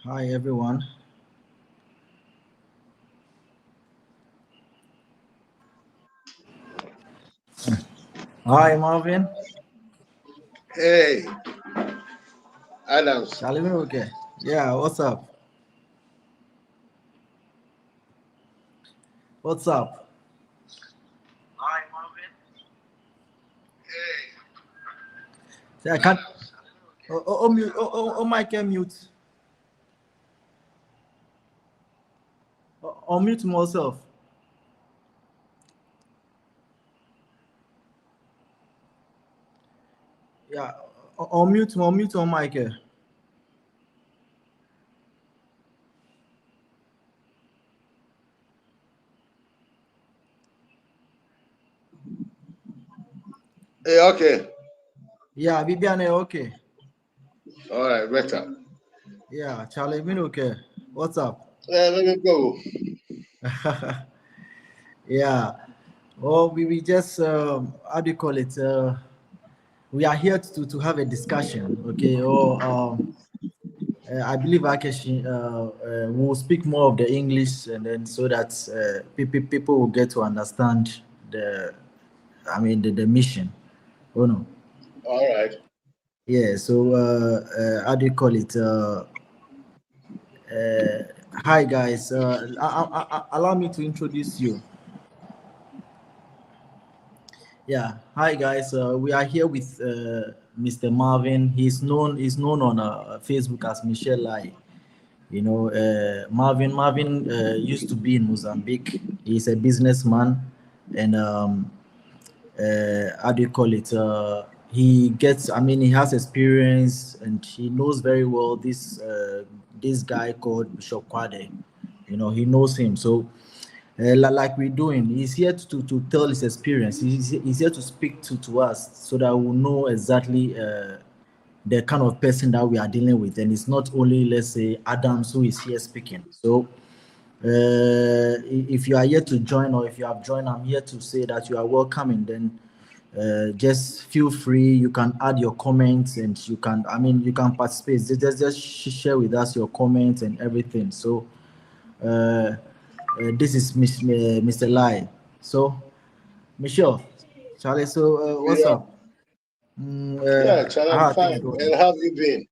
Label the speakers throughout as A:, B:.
A: Hi everyone. Hi Marvin.
B: Hey, Adams.
A: Charlie, okay. Yeah, what's up? What's up?
B: Hi, Marvin. Hey,
A: Say, I can't.
B: Adams.
A: Mute. Michael, mute. Unmute myself. Yeah. Unmute on Michael.
B: Hey, okay.
A: Yeah, Bibiane, okay.
B: All right, better.
A: Yeah, Charlie, okay. What's up?
B: Let me go.
A: Yeah. Oh, we just how do you call it? We are here to have a discussion. Okay. I believe Akeshi will speak more of the English, and then so that people will get to understand the mission. Oh no,
B: All right.
A: yeah. So how do you call it? Hi guys. Allow me to introduce you. Yeah. Hi guys. We are here with Mr. Marvin. He's known on Facebook as Michelle Lai. Marvin used to be in Mozambique. He's a businessman, and how do you call it? He has experience, and he knows very well this guy called Bishop Kwade. He knows him. So, like we're doing, he's here to tell his experience. He's here to speak to us so that we'll know exactly the kind of person that we are dealing with. And it's not only, let's say, Adams who is here speaking. So, if you are here to join, or if you have joined, I'm here to say that you are welcome. And then just feel free. You can add your comments, and you can participate. Just share with us your comments and everything. So, this is Mr. Lai. So, Michelle, Charlie. So, what's
B: Yeah,
A: up?
B: yeah, Chad,
A: How
B: I'm
A: are things
B: fine.
A: going?
B: And how have you been?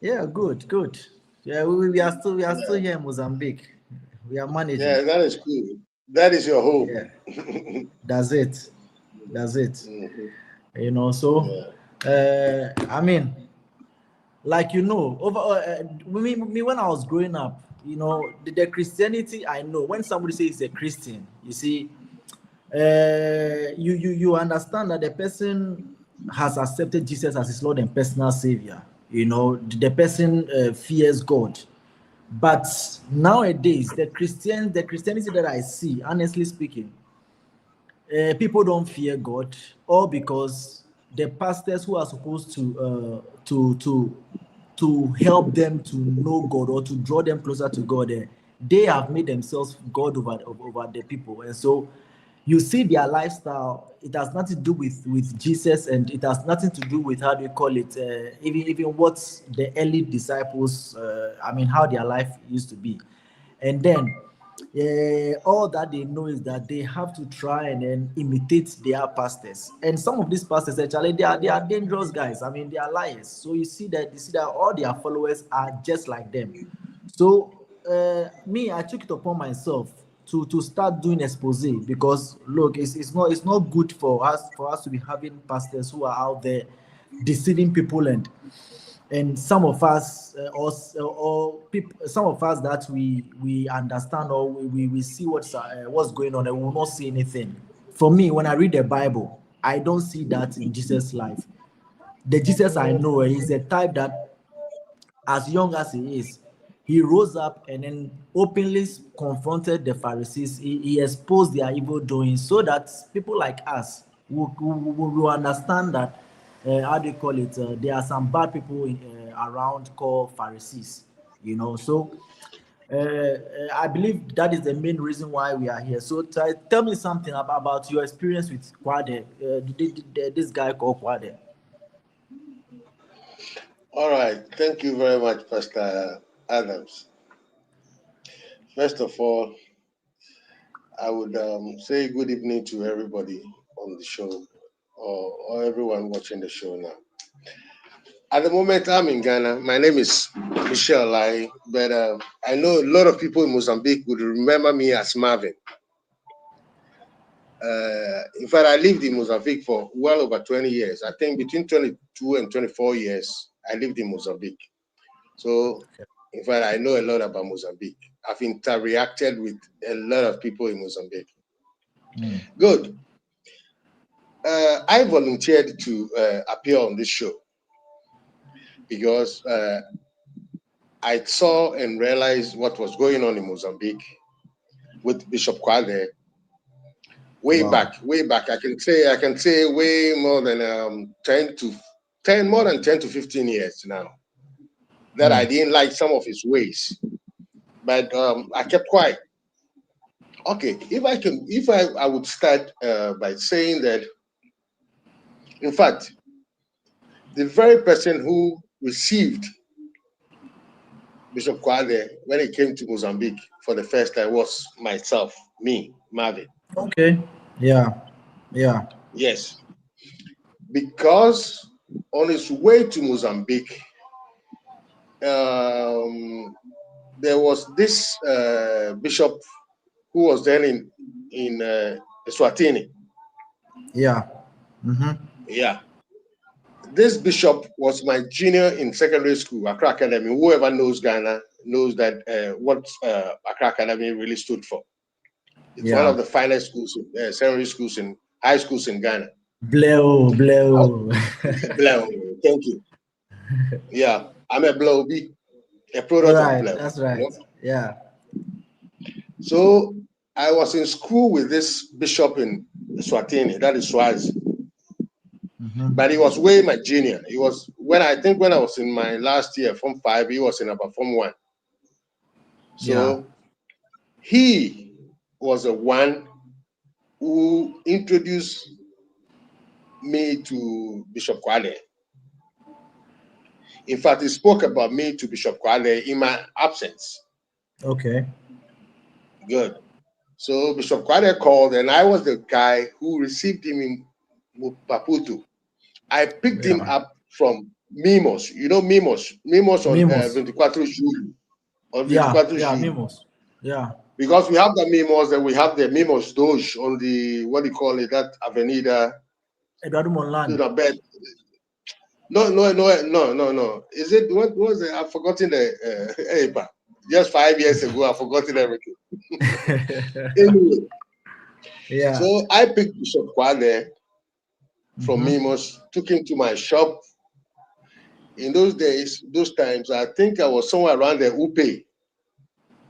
A: Yeah, good, good. Yeah, we are still
B: Yeah,
A: here in Mozambique. We are managing.
B: yeah, that is cool. That is your home.
A: Yeah, that's it. That's it.
B: Mhm.
A: So
B: Yeah.
A: I mean, like over me when I was growing up, the Christianity I know. When somebody says a Christian, you see, you understand that the person has accepted Jesus as his Lord and personal Savior. The person fears God. But nowadays, the Christianity that I see, honestly speaking, people don't fear God, all because the pastors who are supposed to help them to know God or to draw them closer to God, they have made themselves God over the people. And so you see their lifestyle, it has nothing to do with Jesus, and it has nothing to do with, how do you call it, even what the early disciples, how their life used to be. And then all that they know is that they have to try and then imitate their pastors. And some of these pastors, actually, they are dangerous guys. They are liars. So you see that all their followers are just like them. So me, I took it upon myself to start doing expose, because look, it's not good for us to be having pastors who are out there deceiving people, and some of us, or people, some of us that we understand, or we see what's going on, and we will not see anything. For me, when I read the Bible, I don't see that in Jesus' life. The Jesus I know is a type that, as young as he is, he rose up and then openly confronted the Pharisees. He exposed their evil doing, so that people like us will understand that, how do you call it? There are some bad people around called Pharisees. So I believe that is the main reason why we are here. So tell me something about your experience with Kwade, this guy called Kwade.
B: All right. Thank you very much, Pastor Adams. First of all, I would say good evening to everybody on the show, or everyone watching the show now. At the moment, I'm in Ghana. My name is Michelle Lai, but I know a lot of people in Mozambique would remember me as Marvin. In fact, I lived in Mozambique for well over 20 years. I think between 22 and 24 years, I lived in Mozambique. So, in fact, I know a lot about Mozambique. I've interacted with a lot of people in Mozambique. Good. I volunteered to appear on this show because I saw and realized what was going on in Mozambique with Bishop Kwade way back. I can say way more than 10 to 15 years now. That I didn't like some of his ways, but I kept quiet. Okay, if I would start by saying that, in fact, the very person who received Bishop Kwade when he came to Mozambique for the first time was myself, me, Marvin.
A: Okay. Yeah.
B: Yes. Because on his way to Mozambique, there was this bishop who was then in Eswatini.
A: Yeah.
B: Yeah. This bishop was my junior in secondary school, Accra Academy. Whoever knows Ghana knows that what Accra Academy really stood for. It's one of the finest schools, secondary schools and high schools in Ghana.
A: Bleo.
B: Bleo. Thank you. Yeah, I'm a Bleo B, a product of Bleo.
A: That's right. You know? Yeah.
B: So I was in school with this bishop in Swatini, that is Swazi. But he was way my junior. He was when I was in my last year, Form 5, he was in about Form 1. So he was the one who introduced me to Bishop Kwade. In fact, he spoke about me to Bishop Kwade in my absence.
A: Okay.
B: Good. So Bishop Kwade called, and I was the guy who received him in Maputo. I picked him up from Mimos. You know Mimos? Mimos on 24 Julho. On 24 Julho.
A: Mimos. Yeah.
B: Because we have the Mimos and we have the Mimos Doge on the, what do you call it, that Avenida?
A: Eduardo Monland.
B: No. Is it, what was it? I've forgotten the, just 5 years ago, I've forgotten everything. Anyway.
A: Yeah.
B: So I picked Bishop Kwade from Mimos, took him to my shop. In those days, those times, I think I was somewhere around the UPE,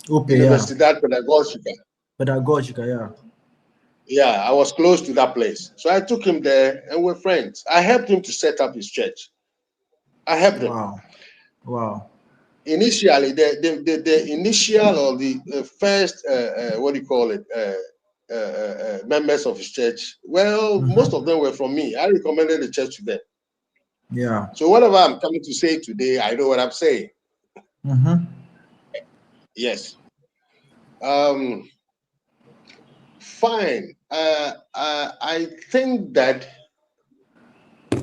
B: Universidad
A: Pedagogica, yeah.
B: Yeah, I was close to that place. So I took him there and we're friends. I helped him to set up his church. I helped him.
A: Wow.
B: Initially, the initial or the first, what do you call it, members of his church, well, most of them were from me. I recommended the church to them.
A: Yeah.
B: So whatever I'm coming to say today, I know what I'm saying. Yes. Fine. I think that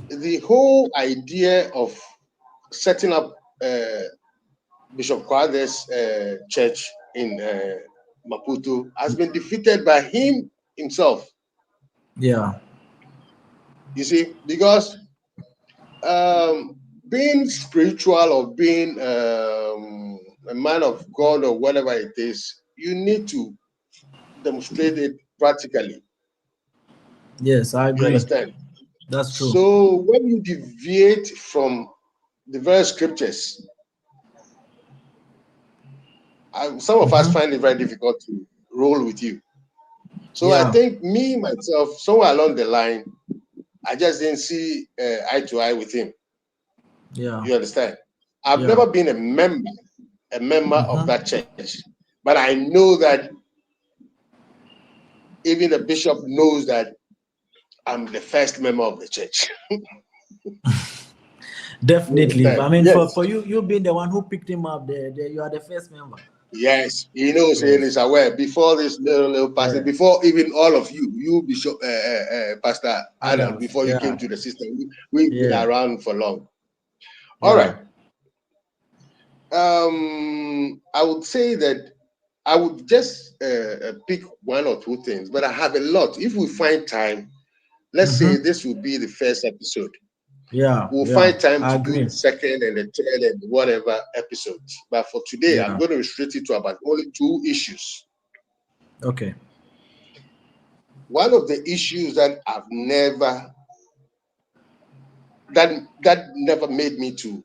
B: the whole idea of setting up Bishop Kwade's church in Maputo has been defeated by him himself.
A: Yeah.
B: You see, because being spiritual or being a man of God or whatever it is, you need to demonstrate it practically.
A: Yes, I agree.
B: You understand?
A: That's true.
B: So when you deviate from the very scriptures, some of us find it very difficult to roll with you. So I think me, myself, somewhere along the line, I just didn't see eye to eye with him.
A: Yeah.
B: You understand? I've never been a member of that church, but I know that even the bishop knows that I'm the first member of the church.
A: Definitely. I mean,
B: Yes.
A: for you being the one who picked him up, you are the first member.
B: Yes, he knows and is aware. Before this little pastor, before even all of you Bishop, Pastor Adam, before you came to the system, we've been around for long. All right. I would say that I would just pick one or two things, but I have a lot. If we find time, let's say this will be the first episode. We'll find time to do the second and the third and whatever episodes. But for today, I'm going to restrict it to about only 2 issues.
A: Okay.
B: One of the issues that I've never that never made me to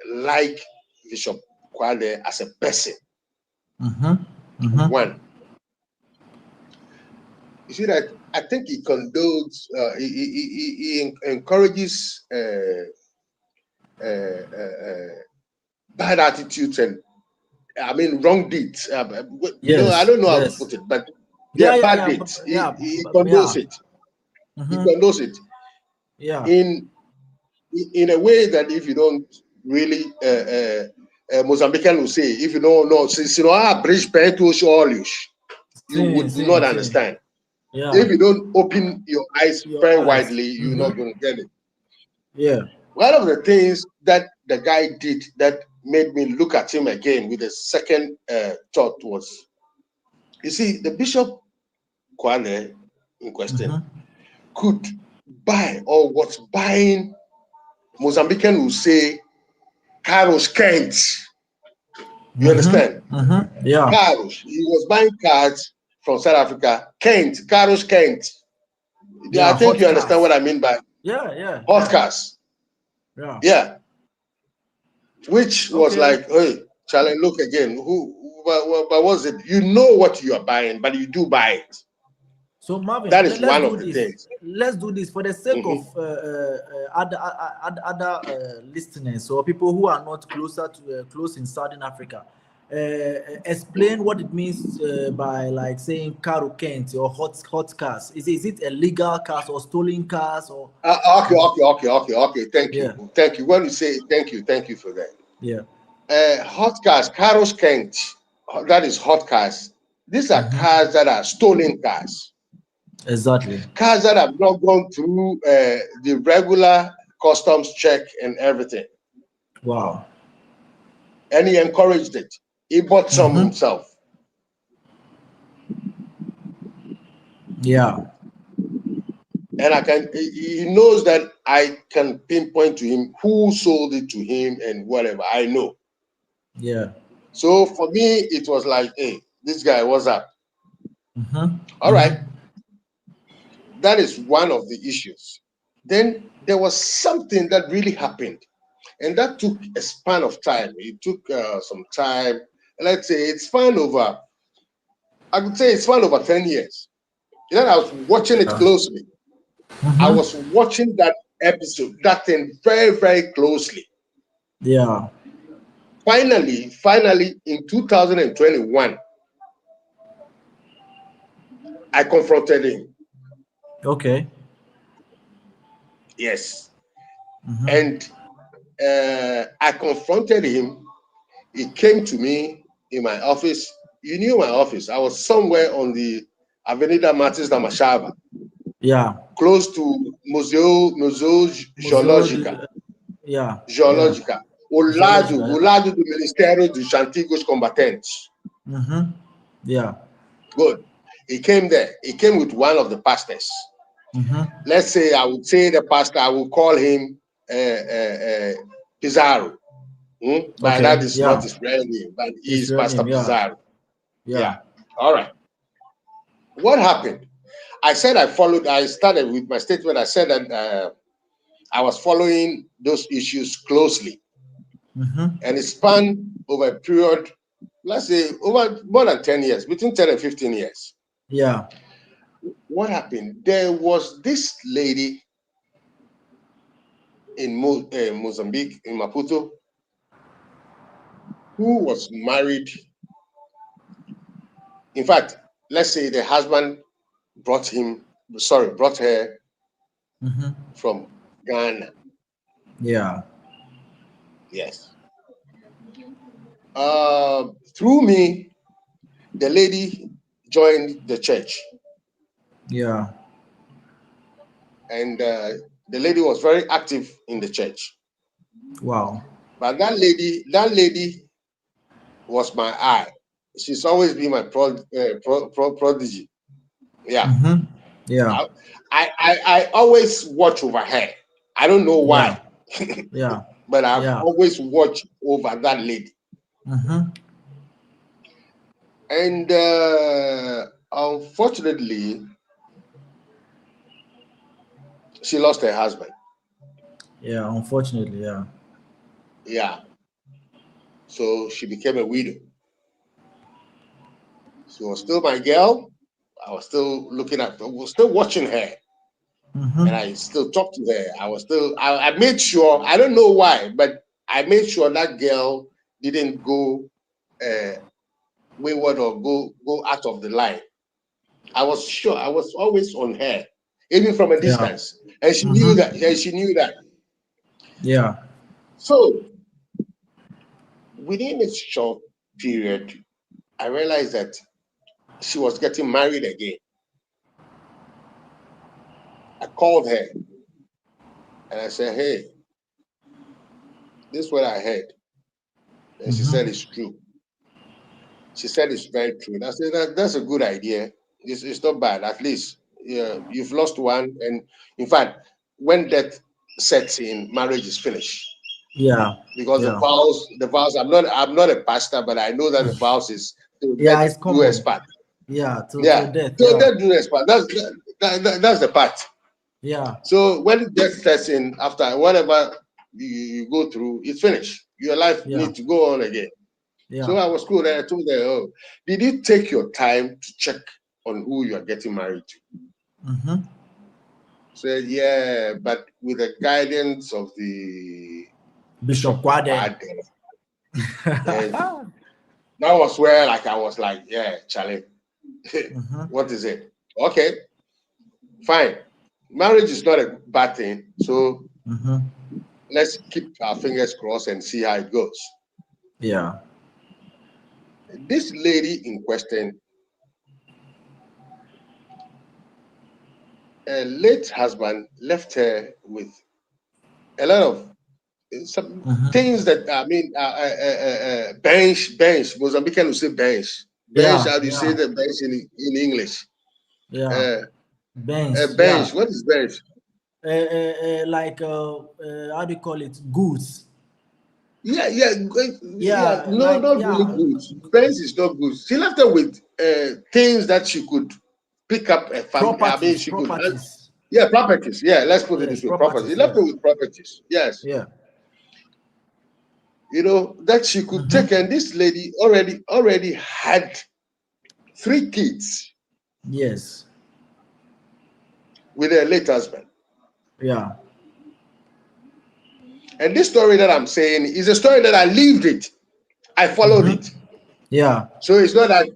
B: like Bishop Kwade as a person. One, you see that I think he condones, he encourages bad attitudes and I mean wrong deeds. I don't know how to put it, but bad deeds. He condones it. He condones it.
A: Yeah.
B: In a way that if you don't really Mozambican will say, if you don't know, since you know bridge pentos olhos, you would not understand.
A: Yeah.
B: If you don't open your eyes very widely, you're not going to get it.
A: Yeah.
B: One of the things that the guy did that made me look at him again with a second thought was, you see, the Bishop Kwame in question could buy or was buying, Mozambican will say, Carlos Kent. You understand?
A: Yeah.
B: Carlos. He was buying cars from South Africa. Kent. Carlos Kent. I think you understand what I mean by hot cars. Yeah. Which was like, hey, Charlie, look again. But was it? You know what you are buying, but you do buy it.
A: So Marvin,
B: that is one of the things.
A: Let's do this for the sake of other listeners or people who are not close in Southern Africa. Explain what it means by like saying Karo Kent or hot cars. Is it illegal cars or stolen cars or?
B: Okay. Thank you. When you say thank you for that.
A: Yeah.
B: Hot cars, Karo's Kent. That is hot cars. These are cars that are stolen cars.
A: Exactly.
B: Cars that have not gone through the regular customs check and everything.
A: Wow.
B: And he encouraged it. He bought some himself.
A: Yeah.
B: And he knows that I can pinpoint to him who sold it to him and whatever. I know.
A: Yeah.
B: So for me, it was like, hey, this guy, what's up? All right. That is one of the issues. Then there was something that really happened. And that took a span of time. It took some time. Let's say it's span over, I could say it's span over 10 years. Then I was watching it closely. I was watching that episode, that thing very, very closely.
A: Yeah.
B: Finally, in 2021, I confronted him.
A: Okay.
B: Yes. And I confronted him. He came to me in my office. You knew my office. I was somewhere on the Avenida Martins da Machava.
A: Yeah.
B: Close to Museu Geológica.
A: Yeah.
B: Geológica. Ao lado do Ministério dos Antigos Combatentes.
A: Yeah.
B: Good. He came there. He came with one of the pastors. Let's say, I would say the pastor, I will call him Pizarro. But that is not his real name, but he is Pastor Pizarro. Yeah. All right. What happened? I said I started with my statement. I said that I was following those issues closely. And it spanned over a period, let's say, over more than 10 years, between 10 and 15 years.
A: Yeah.
B: What happened? There was this lady in Mozambique, in Maputo, who was married. In fact, let's say the husband brought her from Ghana.
A: Yeah.
B: Yes. Through me, the lady joined the church,
A: Yeah.
B: and the lady was very active in the church.
A: Wow.
B: But that lady was my eye. She's always been my prodigy. Yeah.
A: Mm-hmm. Yeah.
B: I always watch over her. I don't know
A: Yeah.
B: why,
A: Yeah.
B: but I've
A: Yeah.
B: always watched over that lady.
A: Mm-hmm.
B: And unfortunately, she lost her husband.
A: Yeah. Unfortunately, yeah.
B: Yeah. So she became a widow. She was still my girl. I was still I was still watching her. And
A: Mm-hmm.
B: I still talked to her. I made sure, I don't know why, but I made sure that girl didn't go uh, wayward or go out of the line. I was sure, I was always on her, even from a
A: Yeah.
B: distance. And she knew
A: Mm-hmm.
B: that, and she knew that.
A: Yeah.
B: So within a short period, I realized that she was getting married again. I called her and I said, "Hey, this is what I heard." And she said,
A: Mm-hmm.
B: "It's true." She said, "It's very true." And I said, that's a good idea. It's not bad. At least you've lost one. And in fact, when death sets in, marriage is finished.
A: Yeah.
B: Because
A: Yeah.
B: the vows, I'm not a pastor, but I know that the vows is to
A: Yeah.
B: death
A: It's
B: do us
A: common.
B: part.
A: Yeah. To
B: Yeah.
A: death.
B: So
A: Yeah.
B: death do us part. That's the part.
A: Yeah.
B: So when death sets in, after whatever you go through, it's finished. Your life
A: Yeah.
B: needs to go on again. So
A: Yeah.
B: I was cool. And I told her, "Oh, did you take your time to check on who you are getting married to?"
A: Mm-hmm.
B: Said, "Yeah, but with the guidance of the
A: Bishop
B: Bishop
A: Quade.
B: Kwade." And that was where I was like, "Yeah, Charlie,
A: Mm-hmm.
B: what is it? Okay, fine. Marriage is not a bad thing. So
A: Mm-hmm.
B: let's keep our fingers crossed and see how it goes."
A: Yeah.
B: This lady in question, her late husband left her with a lot of some
A: Mm-hmm.
B: things that I mean, bench. Mozambican will say bench. Bench.
A: Yeah.
B: How do you say
A: Yeah.
B: the bench in English?
A: Yeah.
B: Uh,
A: Bench.
B: bench.
A: Yeah.
B: What is bench?
A: Like how do you call it? Goods.
B: Yeah, yeah, yeah.
A: Yeah.
B: No,
A: Like
B: not really
A: yeah.
B: good. Bench is not good. She left her with things that she could pick up a family. I mean,
A: Properties.
B: she could.
A: Properties.
B: Yeah, properties. Yeah, let's put it
A: Yes.
B: this way: properties. She
A: Properties.
B: left
A: Yeah.
B: her with properties. Yes,
A: Yeah.
B: that she could take.
A: Mm-hmm.
B: And this lady already had 3 kids
A: Yes.
B: with her late husband.
A: Yeah.
B: And this story that I'm saying is a story that I lived it. I followed
A: Mm-hmm.
B: it.
A: Yeah.
B: So it's not that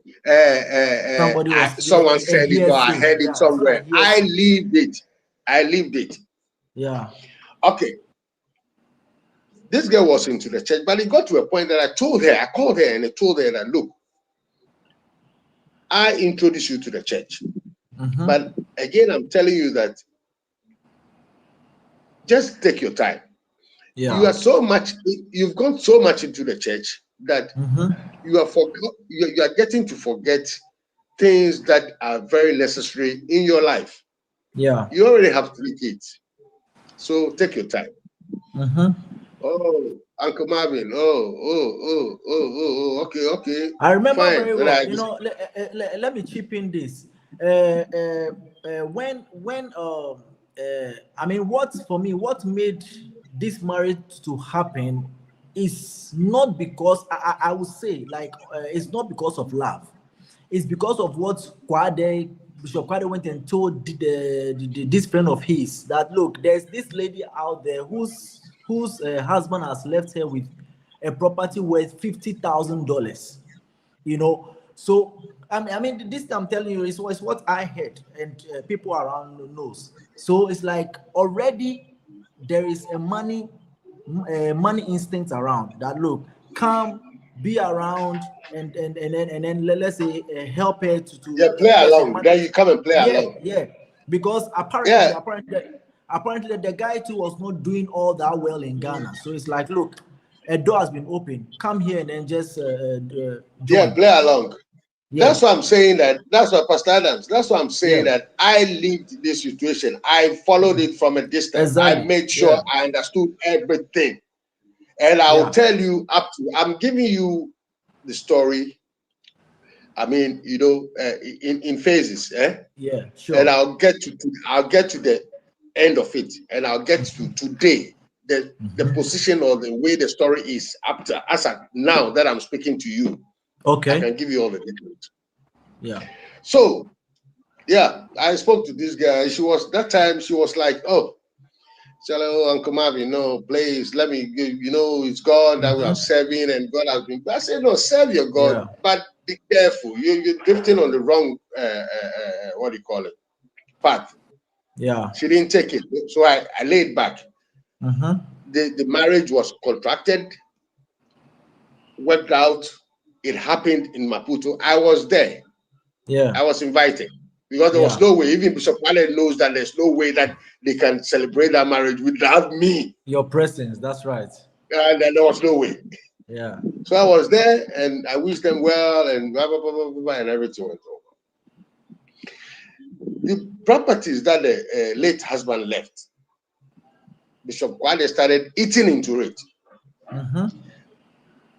A: Somebody was
B: someone
A: a
B: said it or I
A: hearsay.
B: heard it
A: Yeah. It's not a
B: somewhere. I
A: hearsay.
B: lived it. I lived it.
A: Yeah.
B: Okay. This girl was into the church, but it got to a point that I called her and I told her that, look, I introduced you to the church.
A: Mm-hmm.
B: But again, I'm telling you that just take your time.
A: Yeah.
B: You've gone so much into the church that
A: Mm-hmm.
B: you are getting to forget things that are very necessary in your life.
A: Yeah.
B: You already have 3 kids, so take your time.
A: Mm-hmm.
B: Oh, Uncle Marvin. Okay, okay,
A: I remember
B: fine.
A: very
B: But
A: well. Let me chip in this. I mean, what made this marriage to happen is not because I would say it's not because of love. It's because of what Bishop Quade went and told this friend of his that look, there's this lady out there whose husband has left her with a property worth $50,000. So I mean, this I'm telling you is what I heard, and people around knows. So it's like already there is a money money instincts around. That look, come, be around, and then let's say help her
B: Yeah,
A: to
B: play
A: get some
B: along.
A: money.
B: Then you come and play
A: Yeah,
B: along.
A: yeah. Because
B: Yeah,
A: apparently the guy too was not doing all that well in Ghana. So it's like, look, a door has been opened. Come here and then just
B: yeah,
A: join.
B: play along.
A: Yeah,
B: That's why I'm saying that. That's what Pastor Adams. That's why I'm saying
A: yeah,
B: that I lived this situation. I followed it from a distance. I
A: exactly.
B: made sure
A: Yeah,
B: I understood everything, and I will
A: yeah,
B: tell you up to. I'm giving you the story. I mean, in phases, eh?
A: yeah,
B: And
A: sure.
B: I'll get to the end of it, and I'll get to today, the
A: Mhm.
B: position or the way the story is up to as at now that I'm speaking to you. I
A: Okay.
B: can give you all the details.
A: Yeah.
B: So yeah, I spoke to this girl. She was that time. She was like, "Oh, hello, Uncle Marvin. No, please let me. It's God that we are
A: Mhm.
B: serving, and God has been." I said, "No, serve your God,
A: Yeah.
B: but be careful. You're drifting on the wrong. What do you call it? Path."
A: Yeah.
B: She didn't take it, so I laid back.
A: Mhm.
B: The marriage was contracted, worked out. It happened in Maputo. I was there.
A: Yeah.
B: I was invited because there was
A: Yeah.
B: no way. Even Bishop Wale knows that there's no way that they can celebrate that marriage without me,
A: Your presence. That's right.
B: and there was no way.
A: Yeah.
B: So I was there, and I wished them well, and blah blah blah blah, blah and everything went over. The properties that the late husband left, Bishop Wale started eating into it.
A: Mhm.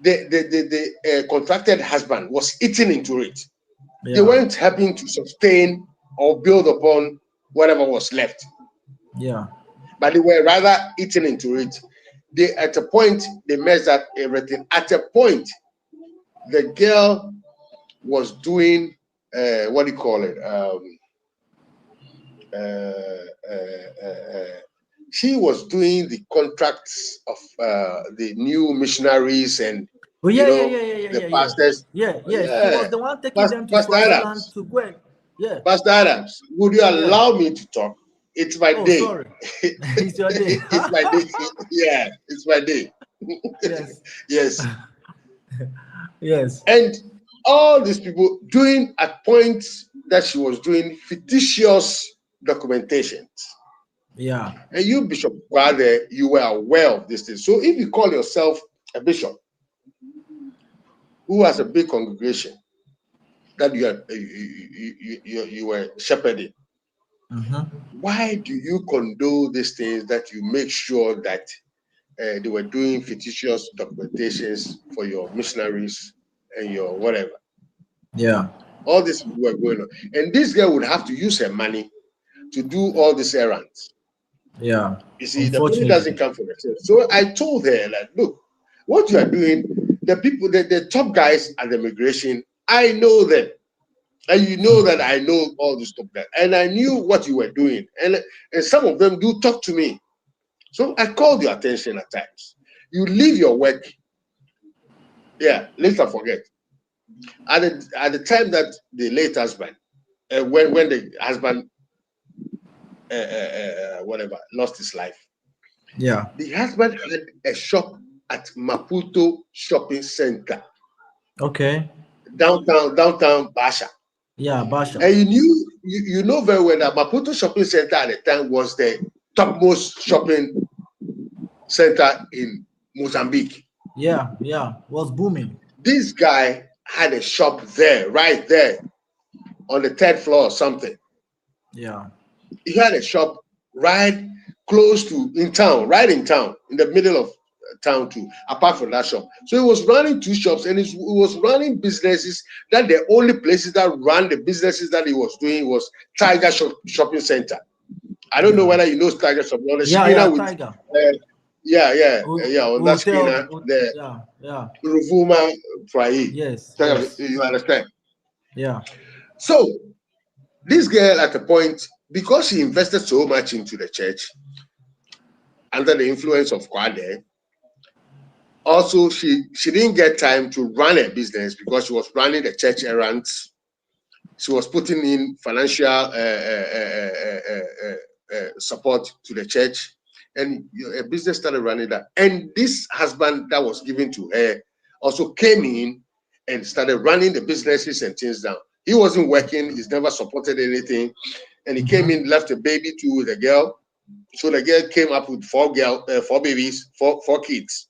B: The contracted husband was eating into it. They
A: Yeah.
B: weren't helping to sustain or build upon whatever was left,
A: Yeah.
B: but they were rather eating into it. They at a point they messed up everything. At a point, the girl was doing what do you call it? Uh, uh, uh, she was doing the contracts of the new missionaries and
A: Oh
B: you
A: yeah, yeah,
B: know
A: yeah, yeah, yeah,
B: the
A: yeah, yeah.
B: pastors.
A: Yeah, yeah. She
B: Yeah,
A: was the one taking them to
B: Pastor
A: Swaziland
B: Adams.
A: to go. Yeah,
B: Pastor Adams, would you
A: yeah.
B: allow me to talk? It's my
A: Oh,
B: day.
A: sorry. It's your day.
B: It's my day. Yeah, it's my day.
A: Yes.
B: Yes.
A: Yes.
B: And all these people doing at points that she was doing fictitious documentations.
A: Yeah.
B: And you, Bishop Kwade, you were aware of this thing. So if you call yourself a bishop who has a big congregation that you were shepherding,
A: Mhm.
B: why do you condone these things that you make sure that they were doing fictitious documentations for your missionaries and your whatever?
A: Yeah.
B: All this were going on. And this girl would have to use her money to do all these errands.
A: Yeah.
B: You see, the money doesn't
A: Unfortunately.
B: come from herself. So I told her, like, look, what you are doing, the people, the top guys at the immigration, I know them. And you know that I know all this stuff. And I knew what you were doing. And some of them do talk to me. So I called your attention at times. You leave your work. Yeah, later forget. At the time that the late husband, when the husband, whatever, lost his life,
A: Yeah.
B: the husband had a shop at Maputo Shopping Center,
A: Okay.
B: downtown Basha.
A: Yeah, Basha.
B: And you know very well that Maputo Shopping Center at the time was the topmost shopping center in Mozambique.
A: Yeah, yeah. Was booming.
B: This guy had a shop there, right there on the third floor or something.
A: Yeah.
B: He had a shop right close to in town, right in town, in the middle of town too, apart from that shop. So he was running two shops and he was running businesses that the only places that ran the businesses that he was doing was Tiger Shopping Center. I don't know
A: Yeah.
B: whether you know Tiger Shopping on the
A: Yeah, yeah,
B: screener with
A: Tiger.
B: on that
A: Hotel.
B: screener, the
A: Yeah, yeah.
B: Ruvuma Fry.
A: Yes, yes.
B: You understand?
A: Yeah.
B: So this girl at a point, because she invested so much into the church under the influence of Kwade, also she didn't get time to run a business because she was running the church errands. She was putting in financial support to the church, and a business started running that. And this husband that was given to her also came in and started running the businesses and things down. He wasn't working, he's never supported anything. And he came in, left a baby too with a girl. So the girl came up with four babies, four kids.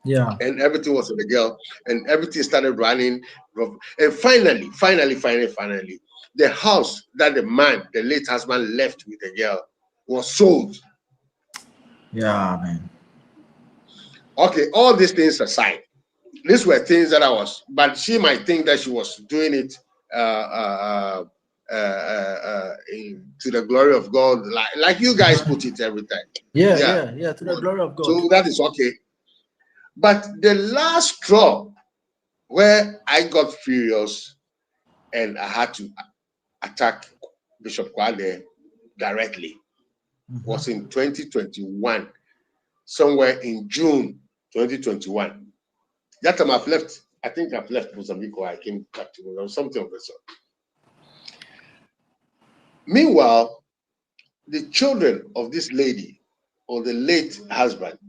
A: Yeah.
B: And everything was with the girl, and everything started running. And finally, the house that the late husband left with the girl was sold.
A: Yeah, man.
B: Okay, all these things aside, these were things that but she might think that she was doing it to the glory of God, like you guys put it every time.
A: Yeah, to the glory of God.
B: So that is okay. But the last straw where I got furious and I had to attack Bishop Kwade directly was in 2021, somewhere in June 2021. That time I think I've left Mozambique, or I came back to Mozambique, something of the sort. Meanwhile, the children of this lady, or the late husband,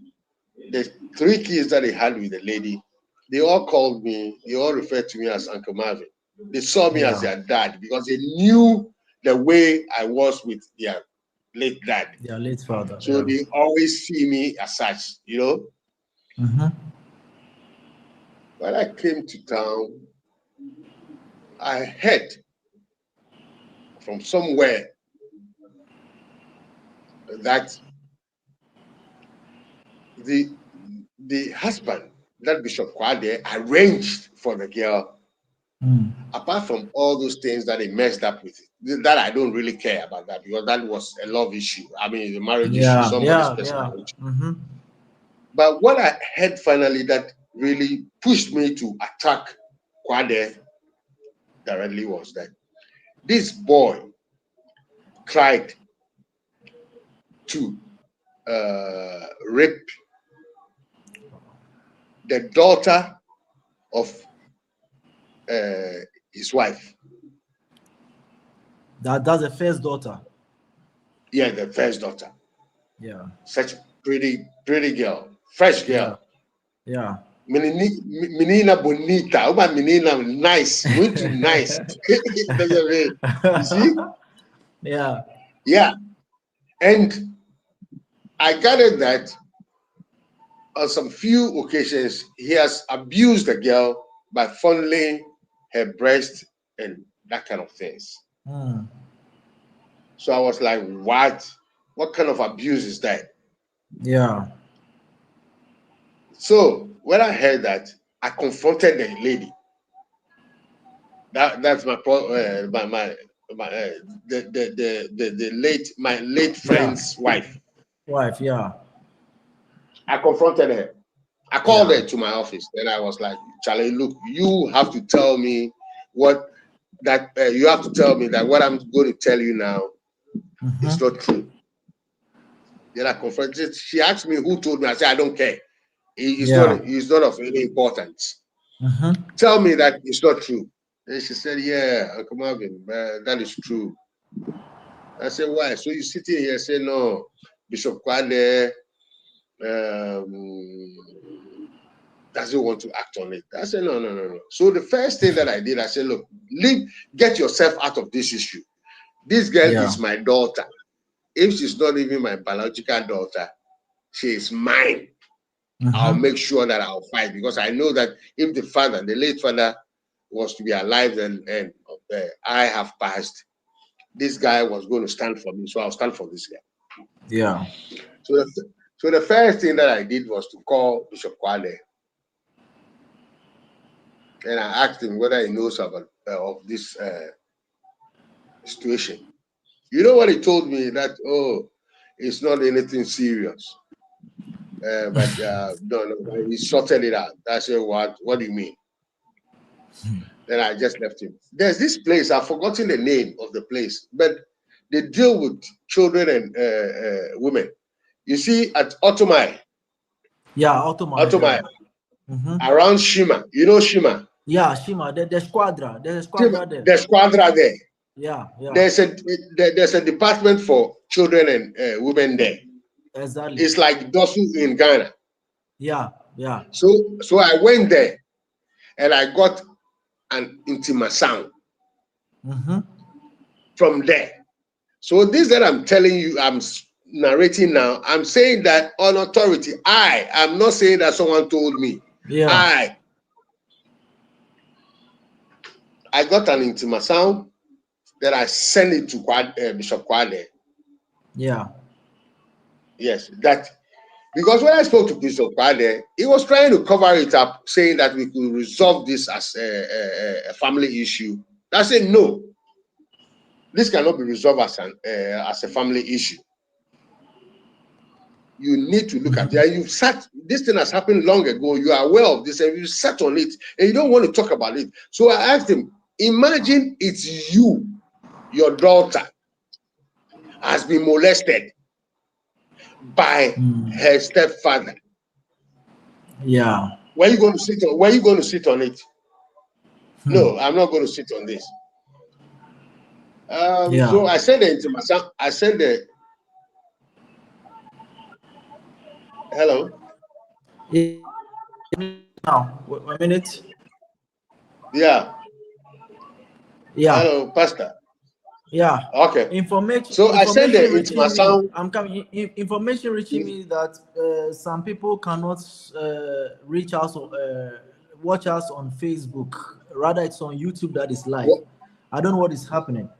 B: the 3 kids that they had with the lady, they all called me, they all referred to me as Uncle Marvin. They saw me as their dad because they knew the way I was with their late dad.
A: Their late father.
B: So they always see me as such, you know. When I came to town, I heard from somewhere that the husband that Bishop Kwade arranged for the girl, apart from all those things that he messed up with, that I don't really care about that, because that was a love issue. I mean, the marriage issue, somebody's personal issue. But what I heard finally that really pushed me to attack Kwade directly was that this boy tried to rape the daughter of his wife.
A: That's the first daughter.
B: Yeah, the first daughter.
A: Yeah.
B: Such a pretty girl, fresh girl.
A: Yeah.
B: Menina bonita, uma menina nice, muito nice. You see?
A: Yeah.
B: Yeah. And I gathered that on some few occasions he has abused the girl by fondling her breast and that kind of things. So I was like, what kind of abuse is that?
A: Yeah.
B: So when I heard that, I confronted the lady. That's my late friend's wife.
A: Yeah.
B: I confronted her. I called her to my office, and I was like, Charlie, look, you have to tell me what what I'm going to tell you now is not true. Then I confronted. She asked me who told me. I said, I don't care. It's not of any importance. Tell me that it's not true. And she said, yeah, Uncle Marvin, that is true. I said, why? So you sitting here saying, no, Bishop Kwade doesn't want to act on it. I said, no. So the first thing that I did, I said, look, get yourself out of this issue. This girl is my daughter. If she's not even my biological daughter, she is mine. I'll make sure that I'll fight, because I know that if the late father was to be alive and I have passed, this guy was going to stand for me. So I'll stand for this guy.
A: Yeah.
B: So the first thing that I did was to call Bishop Kwade. And I asked him whether he knows about of this situation. You know what he told me? That, it's not anything serious. But no, he sorted it out. I said, what do you mean? Then I just left him. There's this place, I've forgotten the name of the place, but they deal with children and women. You see, at Otomai.
A: Yeah, Otomai.
B: Around Shima. You know Shima?
A: Yeah, Shima. The squadra. There's a squadra there.
B: The squadra there.
A: Yeah.
B: There's a department for children and women there.
A: Exactly.
B: It's like Dosu in Ghana.
A: Yeah, yeah.
B: So I went there and I got an intimate sound from there. So this that I'm telling you, I'm narrating now, I'm saying that on authority. I am not saying that someone told me.
A: Yeah.
B: I got an intimate sound that I sent it to Bishop Kwade.
A: Yeah.
B: Yes, that because when I spoke to Bishop Kwade, he was trying to cover it up, saying that we could resolve this as a family issue. I said no. This cannot be resolved as a family issue. You need to look at it. You've sat, this thing has happened long ago. You are aware of this and you sat on it and you don't want to talk about it. So I asked him, imagine it's you, your daughter has been molested by her stepfather.
A: Yeah.
B: Where are you going to sit on? Where are you going to sit on it? No, I'm not going to sit on this.
A: Yeah.
B: So I said it to myself. I said that. Hello.
A: Now, a minute.
B: Yeah.
A: Yeah.
B: Hello, Pastor.
A: Yeah.
B: Okay.
A: Information.
B: So I sent
A: Information
B: it into my
A: reaching me.
B: sound.
A: I'm coming. Information reaching me that some people cannot reach us or watch us on Facebook. Rather, it's on YouTube that is live.
B: What?
A: I don't know what is happening.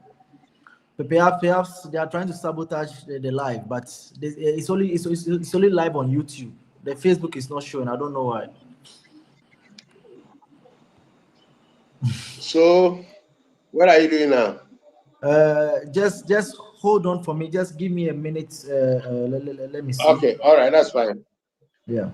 A: Perhaps they are trying to sabotage the live, but it's only live on YouTube. The Facebook is not showing. I don't know why.
B: So what are you doing now?
A: Just hold on for me. Just give me a minute. Let me see.
B: Okay. All right. That's fine.
A: Yeah.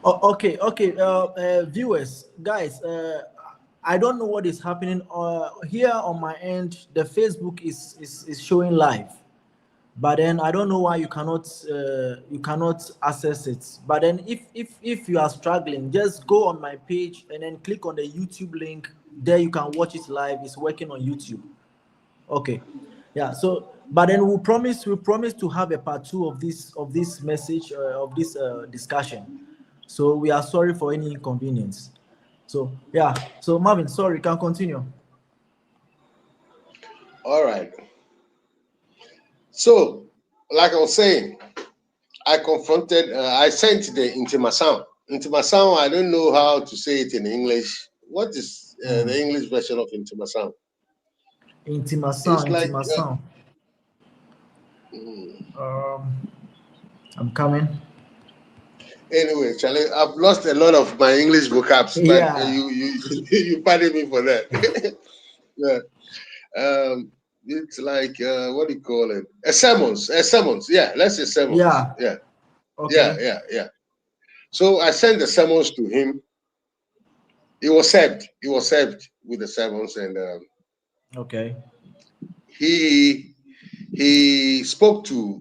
A: Oh, okay, okay. Viewers, guys, I don't know what is happening. Here on my end, the Facebook is showing live, but then I don't know why you cannot access it. But then if you are struggling, just go on my page and then click on the YouTube link. There you can watch it live. It's working on YouTube. Okay, yeah. So, but then we promise to have a part two of this message of this discussion. So we are sorry for any inconvenience. So yeah. So Marvin, sorry, can continue.
B: All right. So, like I was saying, I confronted. I sent the intima sound. Intima sound. I don't know how to say it in English. What is the English version of intima sound?
A: Intimação,
B: It's like.
A: intimação. I'm coming.
B: Anyway, Charlie, I've lost a lot of my English vocabs, but
A: Yeah.
B: you pardon me for that. Yeah. It's like what do you call it? A summons. Yeah, let's say summons.
A: Yeah.
B: Yeah.
A: Okay.
B: Yeah. So I sent the summons to him. He was served. He was served with the summons, and
A: Okay.
B: he spoke to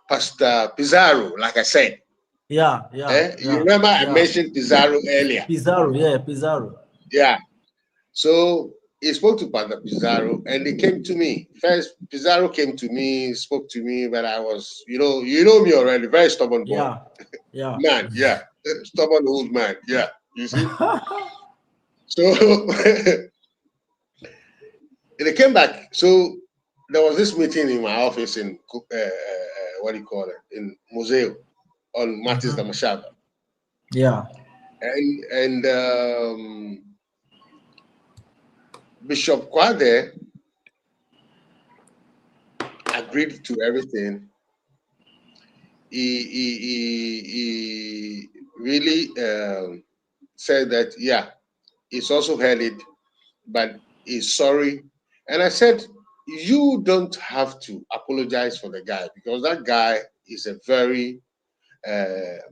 B: Pastor Pizarro, like I said.
A: Yeah.
B: You remember I mentioned Pizarro earlier.
A: Pizarro.
B: Yeah. So he spoke to Pastor Pizarro, and he came to me. First, Pizarro came to me, spoke to me, but I was, you know me already, very stubborn boy.
A: Yeah.
B: Man, yeah. Stubborn old man. Yeah. You see? So they came back. So there was this meeting in my office in what do you call it? In Museo on Martis Damashaba.
A: Yeah.
B: And Bishop Kwade agreed to everything. He really said that, yeah, he's also heard it, but he's sorry. And I said, you don't have to apologize for the guy, because that guy is a very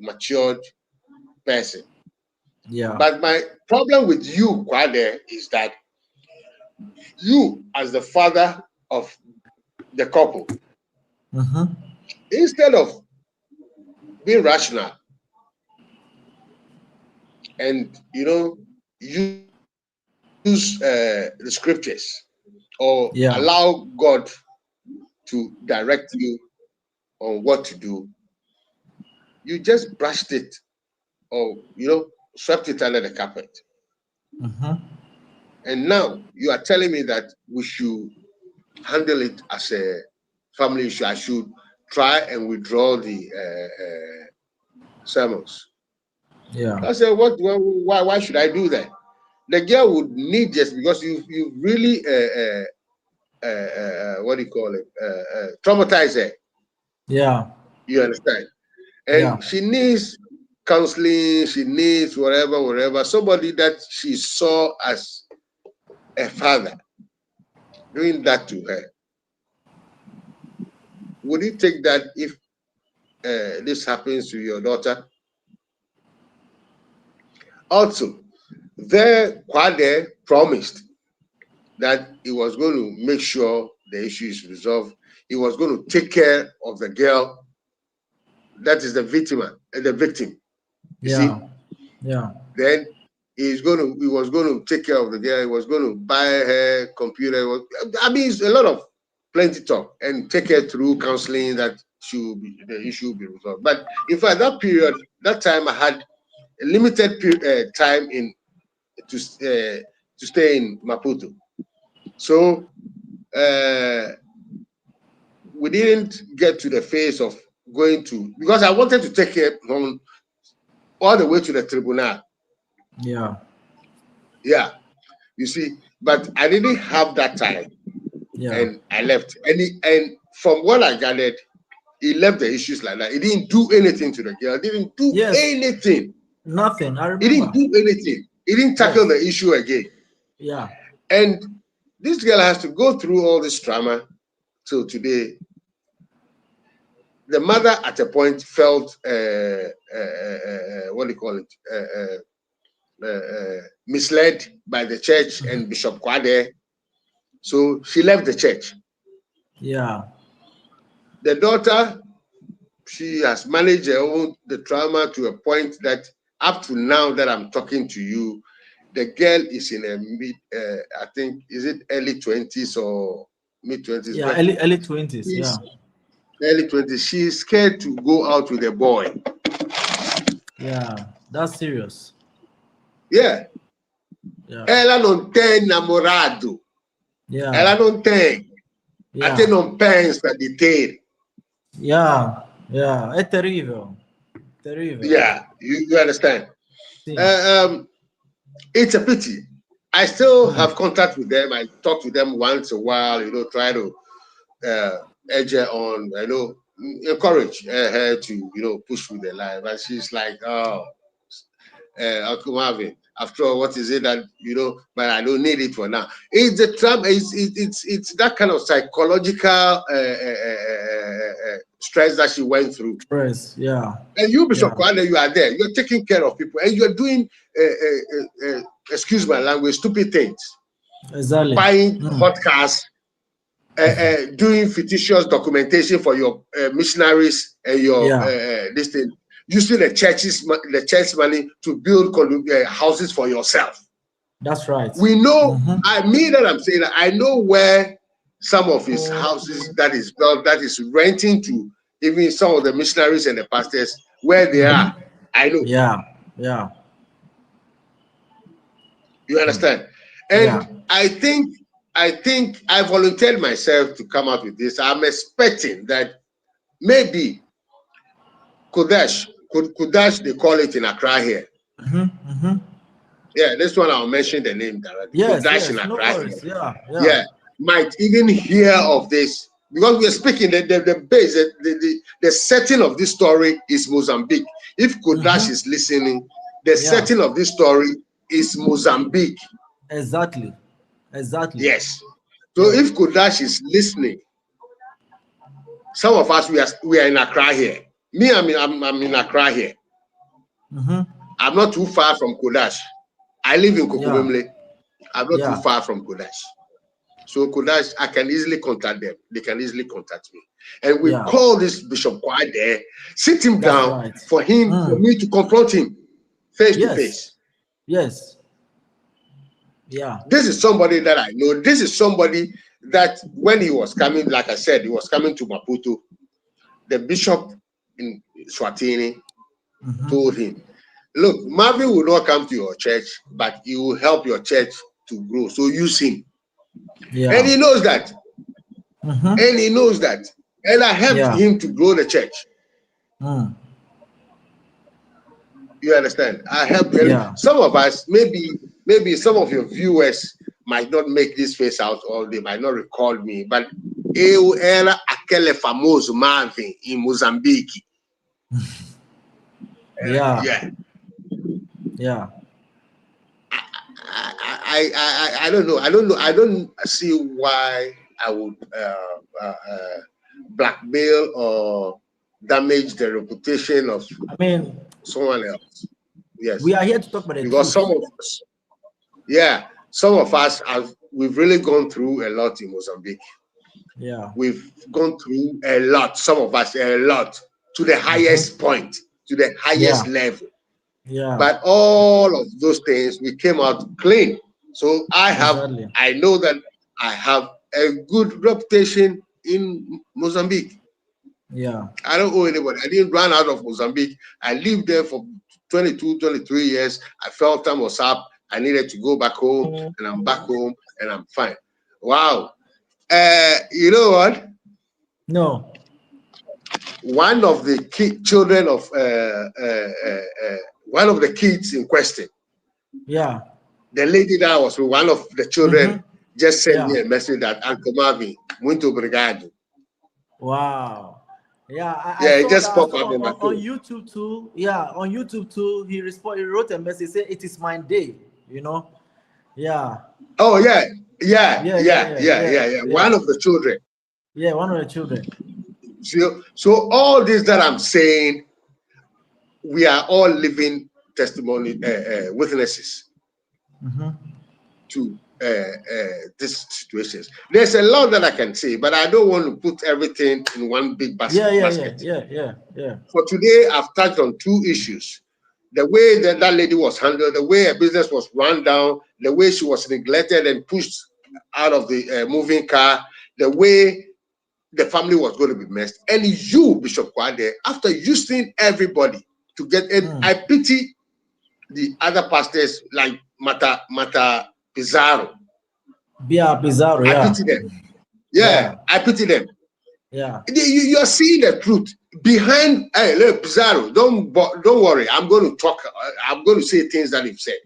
B: matured person.
A: Yeah.
B: But my problem with you, Kwade, is that you, as the father of the couple, instead of being rational and use the scriptures or
A: Yeah.
B: allow God to direct you on what to do, you just brushed it or swept it under the carpet. And now you are telling me that we should handle it as a family issue. I should try and withdraw the sermons.
A: Yeah.
B: I said, why should I do that? The girl would need this because you really what do you call it? Traumatize her.
A: Yeah.
B: You understand? And she needs counseling. She needs whatever. Somebody that she saw as a father doing that to her. Would you take that if this happens to your daughter? Also, Kwade promised that he was going to make sure the issue is resolved. He was going to take care of the girl that is the victim. You see?
A: Yeah.
B: Then he was going to take care of the girl. He was going to buy her computer. It's a lot of plenty talk and take her through counseling that the issue will be resolved. But in fact, that time I had a limited time to stay in Maputo. So we didn't get to the phase of going to, because I wanted to take her home all the way to the tribunal.
A: Yeah.
B: You see, but I didn't have that time.
A: Yeah.
B: And I left. And from what I gathered, he left the issues like that. He didn't do anything to the girl. Didn't do anything.
A: Nothing. I remember.
B: He didn't do anything. He didn't tackle the issue again.
A: Yeah.
B: And this girl has to go through all this drama till today. The mother at a point felt what do you call it? Misled by the church and Bishop Kwade. So she left the church.
A: Yeah.
B: The daughter, she has managed the trauma to a point that up to now that I'm talking to you, the girl is in a I think, is it early 20s or mid 20s?
A: Yeah, early 20s. Yeah.
B: Early 20s. She's scared to go out with a boy.
A: Yeah, that's serious.
B: Yeah. Ela não tem namorado.
A: Yeah.
B: Ela não tem. Até não pensa de ter.
A: Yeah. É terrível.
B: Yeah, you understand? It's a pity. I still have contact with them. I talk to them once in a while, try to edge her on, encourage her to, push through their life. And she's like, Uncle Marvin, after all, what is it that, but I don't need it for now. It's a trauma. It's that kind of psychological stress that she went through.
A: Stress, yeah.
B: And you, Bishop Kwade, you are there. You're taking care of people, and you're doing, excuse my language, stupid things.
A: Exactly.
B: Buying hot cars, doing fictitious documentation for your missionaries and your this thing. Using the church money to build houses for yourself.
A: That's right.
B: We know. I mean that I'm saying that I know where some of his houses that is built, that is renting to even some of the missionaries and the pastors, where they are. I know.
A: Yeah.
B: You understand? And I think I volunteered myself to come out with this. I'm expecting that maybe Kudash, they call it in Accra here. Yeah, this one I'll mention the name directly.
A: Yes,
B: in Accra.
A: No worries.
B: Yeah, might even hear of this because we're speaking the base, the setting of this story is Mozambique. If Kudash is listening, the setting of this story is Mozambique.
A: Exactly.
B: Yes. So if Kudash is listening, some of us we are in Accra here. Me, I'm in Accra here. I'm not too far from Kodash. I live in Kokomemle. I'm not too far from Kodash. So Kodash, I can easily contact them. They can easily contact me. And we call this Bishop Kwai there, sit him down for me to confront him face to face.
A: Yes. Yeah.
B: This is somebody that I know. This is somebody that when he was coming, like I said, he was coming to Maputo. The bishop in Swatini told him, look, Marvin will not come to your church, but he will help your church to grow. So use him. Yeah. And he knows that. And he knows that. And I helped him to grow the church. You understand? I helped him. Some of us, maybe some of your viewers might not make this face out, or they might not recall me, but eu era aquele famoso Marvin in Mozambique.
A: Yeah.
B: I don't know. I don't see why I would blackmail or damage the reputation of someone else. Yes.
A: We are here to talk about it.
B: Because some of us we've really gone through a lot in Mozambique.
A: Yeah.
B: We've gone through a lot, some of us a lot, to the highest point, to the highest level.
A: Yeah.
B: But all of those things, we came out clean. So I know that I have a good reputation in Mozambique.
A: Yeah.
B: I don't owe anybody. I didn't run out of Mozambique. I lived there for 22, 23 years. I felt time was up. I needed to go back home, and I'm back home, and I'm fine. Wow. You know what?
A: No.
B: One of the children of one of the kids in question.
A: Yeah.
B: The lady that was with one of the children just sent me a message that Uncle Marvin, muito obrigado.
A: Wow. Yeah.
B: It just popped up on my phone.
A: On YouTube too. Yeah, on YouTube too. He wrote a message saying, "It is my day." You know. Yeah.
B: Oh yeah. One of the children.
A: Yeah, one of the children.
B: So all this that I'm saying, we are all living testimony witnesses to these situations. There's a lot that I can say, but I don't want to put everything in one big basket.
A: Yeah.
B: For today, I've touched on two issues: the way that lady was handled, the way her business was run down, the way she was neglected and pushed out of the moving car, the way the family was going to be messed. And you, Bishop Kwade, after using everybody to get it, I pity the other pastors like Mata Pizarro.
A: Yeah, Pizarro.
B: I pity them. I pity them.
A: Yeah.
B: You're seeing the truth behind. Hey, look, Pizarro, don't worry. I'm going to talk. I'm going to say things that you've said.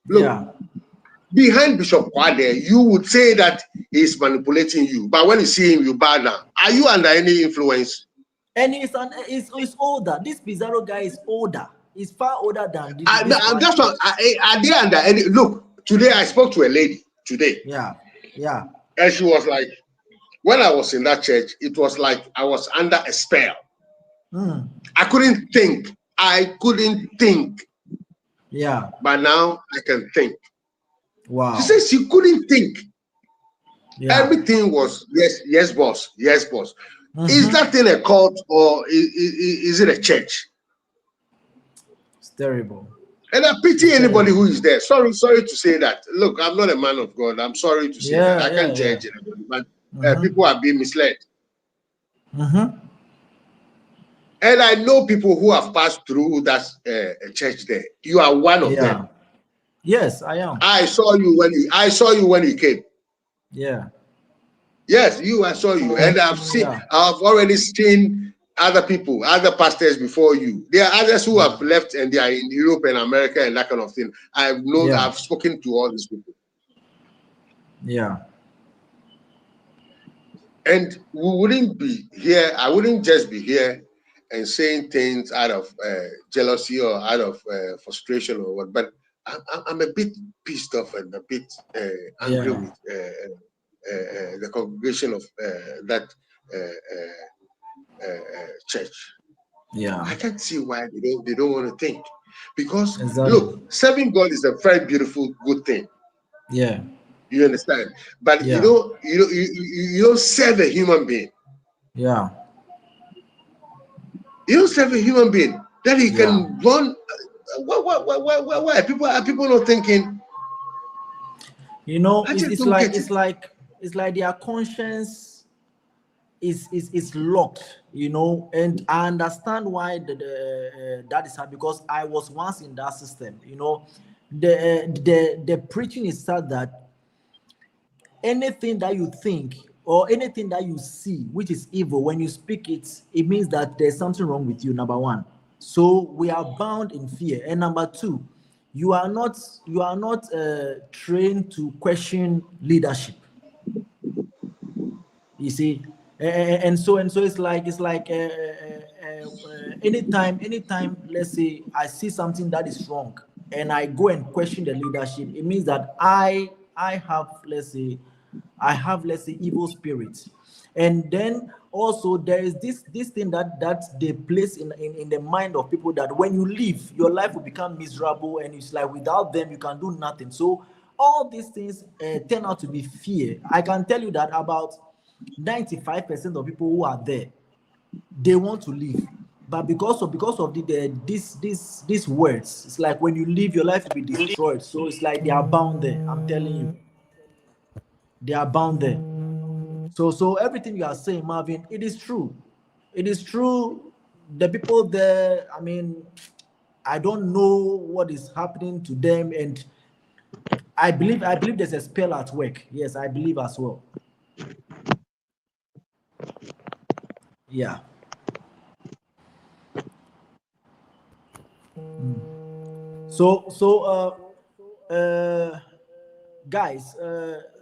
B: Look, behind Bishop Kwade, you would say that he's manipulating you, but when you see him, you bow down. Are you under any influence?
A: And he's older. This Pizarro guy is older. He's far older than this.
B: That's what I did under any. Look, today I spoke to a lady today.
A: Yeah.
B: And she was like, when I was in that church, it was like I was under a spell. I couldn't think.
A: Yeah.
B: But now I can think.
A: Wow.
B: She says she couldn't think. Yeah. Everything was yes, boss. Is that thing a cult or is it a church?
A: It's terrible.
B: And I pity anybody who is there. Sorry to say that. Look, I'm not a man of God. I'm sorry to say that. I can't judge anybody, but people are being misled. And I know people who have passed through that church there. You are one of them.
A: Yes, I am.
B: I saw you when you came.
A: Yeah.
B: Yes, I saw you, and I've already seen other people, other pastors before you. There are others who have left and they are in Europe and America and that kind of thing. I've spoken to all these people.
A: Yeah.
B: And we wouldn't be here. I wouldn't just be here and saying things out of jealousy or out of frustration or what. But I'm a bit pissed off and a bit angry with the congregation of that church.
A: Yeah.
B: I can't see why they don't want to think. Because
A: Exactly.
B: look, serving God is a very beautiful, good thing.
A: Yeah.
B: You understand? But
A: Yeah.
B: you don't serve a human being.
A: Yeah.
B: You don't serve a human being that he
A: Yeah.
B: can run. Why are people not thinking?
A: You know,
B: I
A: it's,
B: just
A: it's
B: don't
A: like
B: get it.
A: it's like it's like their conscience is locked, you know, and I understand why that is hard, because I was once in that system, you know. The preaching is said that anything that you think or anything that you see which is evil, when you speak it, it means that there's something wrong with you, number one. So we are bound in fear. And number two, you are not trained to question leadership, you see. And so anytime let's say I see something that is wrong and I go and question the leadership, it means that I have, let's say evil spirits. And then also there is this thing that they place in the mind of people, that when you leave, your life will become miserable, and it's like without them you can do nothing. So all these things turn out to be fear. I can tell you that about 95% of people who are there, they want to leave, but because of these words, it's like when you leave, your life will be destroyed. So it's like they are bound there. I'm telling you, they are bound there. So everything you are saying, Marvin, it is true. It is true. The people there, I mean, I don't know what is happening to them, and I believe there's a spell at work. Yes, I believe as well. Yeah. So guys,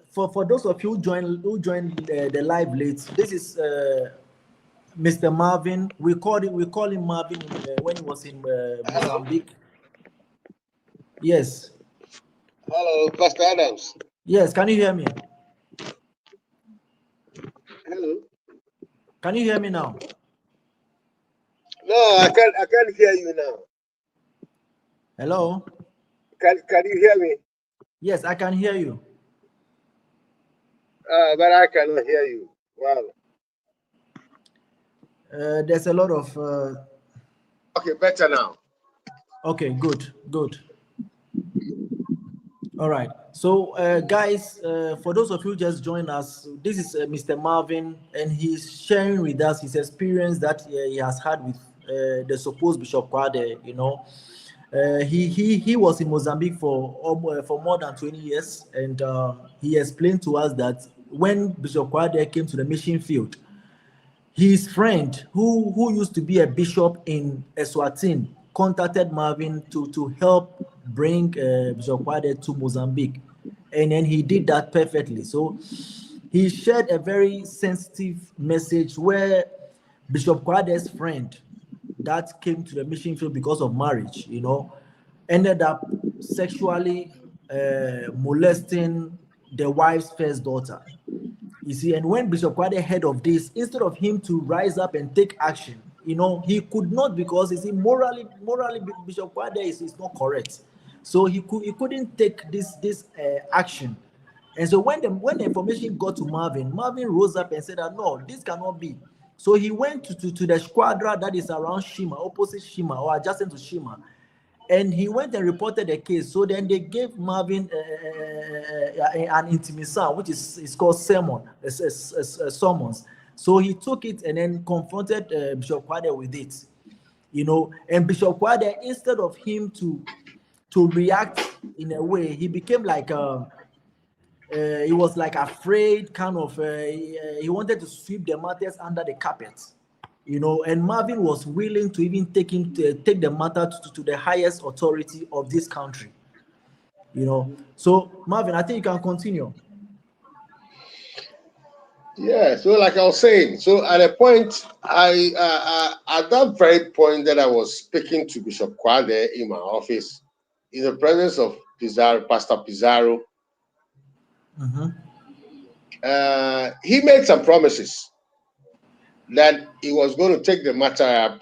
A: for those of you who joined the live late, this is Mr. Marvin. We call him Marvin when he was in
B: Hello,
A: Mozambique. Yes.
B: hello, Pastor Adams.
A: Yes, can you hear me?
B: Hello.
A: Can you hear me now?
B: No, I can't hear you now.
A: Hello?
B: Can you hear me?
A: Yes, I can hear you.
B: But I cannot hear you. Wow.
A: There's a lot of
B: Okay, better now.
A: okay, good. All right. So, guys, for those of you who just joined us, this is Mr. Marvin, and he's sharing with us his experience that he has had with the supposed Bishop Kwade. You know, he was in Mozambique for more than 20 years, and he explained to us that when Bishop Kwade came to the mission field, his friend, who used to be a bishop in Eswatini, contacted Marvin to help bring Bishop Kwade to Mozambique, and then he did that perfectly. So he shared a very sensitive message where Bishop Kwade's friend that came to the mission field because of marriage, you know, ended up sexually molesting the wife's first daughter. You see, and when Bishop Kwade heard of this, instead of him to rise up and take action, you know, he could not, because you see, morally, Bishop Kwade is not correct. So he couldn't take this action. And so when the information got to Marvin, Marvin rose up and said that no, this cannot be. So he went to the squadra that is around Shima, opposite Shima or adjacent to Shima, and he went and reported the case. So then they gave Marvin an intimissant, which is called sermon, summons. So he took it and then confronted Bishop Kwade with it, you know. And Bishop Kwade, instead of him to react in a way, he became like he was like afraid, kind of. He wanted to sweep the matters under the carpet, you know. And Marvin was willing to even take the matter to the highest authority of this country, you know. So Marvin, I think you can continue.
B: Yeah, so like I was saying, so at a point, at that very point that I was speaking to Bishop Kwade in my office, in the presence of Pastor Pizarro,
A: Mm-hmm.
B: he made some promises that he was going to take the matter up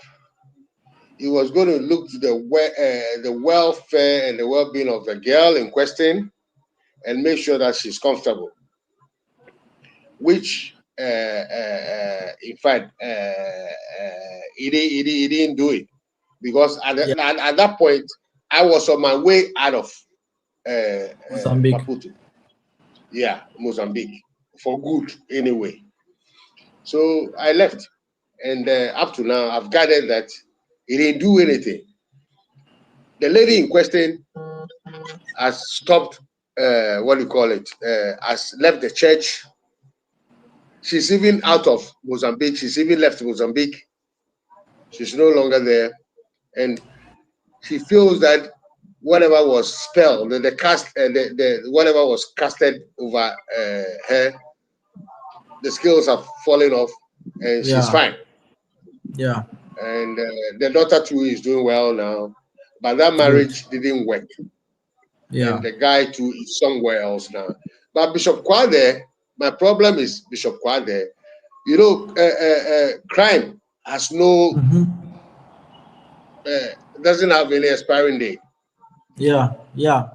B: he was going to look to the welfare and the well-being of the girl in question and make sure that she's comfortable. Which, in fact, he didn't do it because at that point I was on my way out of Maputo. Yeah, Mozambique for good anyway. So I left, and up to now I've gathered that he didn't do anything. The lady in question has stopped. What do you call it? Has left the church. She's even out of Mozambique. She's even left Mozambique. She's no longer there, and she feels that whatever was spelled, the cast, the whatever was casted over her, the skills have fallen off, and she's fine.
A: Yeah.
B: And the daughter too is doing well now, but that marriage didn't work.
A: Yeah.
B: And the guy too is somewhere else now. But Bishop Kwade, my problem is Bishop Kwade. You know, crime has no, doesn't have any expiring date.
A: Yeah,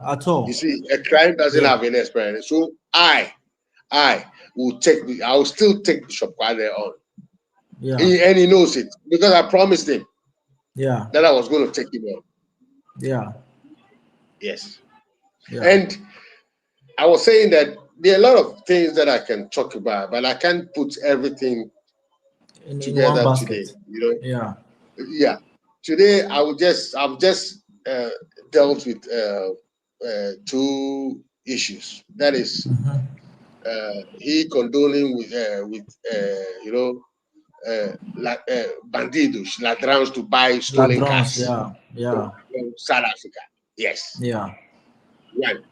A: at all.
B: You see, a crime doesn't have any expiring date. So I will still take Bishop Kwade on.
A: Yeah.
B: And he knows it because I promised him.
A: Yeah.
B: That I was going to take him on.
A: Yeah.
B: Yes.
A: Yeah.
B: And I was saying that there are a lot of things that I can talk about, but I can't put everything together
A: one
B: today.
A: basket.
B: You know.
A: Yeah.
B: Yeah. Today I've just dealt with two issues. That is, he condoning with you know, bandidos, ladrões to buy stolen cars.
A: Yeah.
B: From South Africa. Yes.
A: Yeah.
B: One.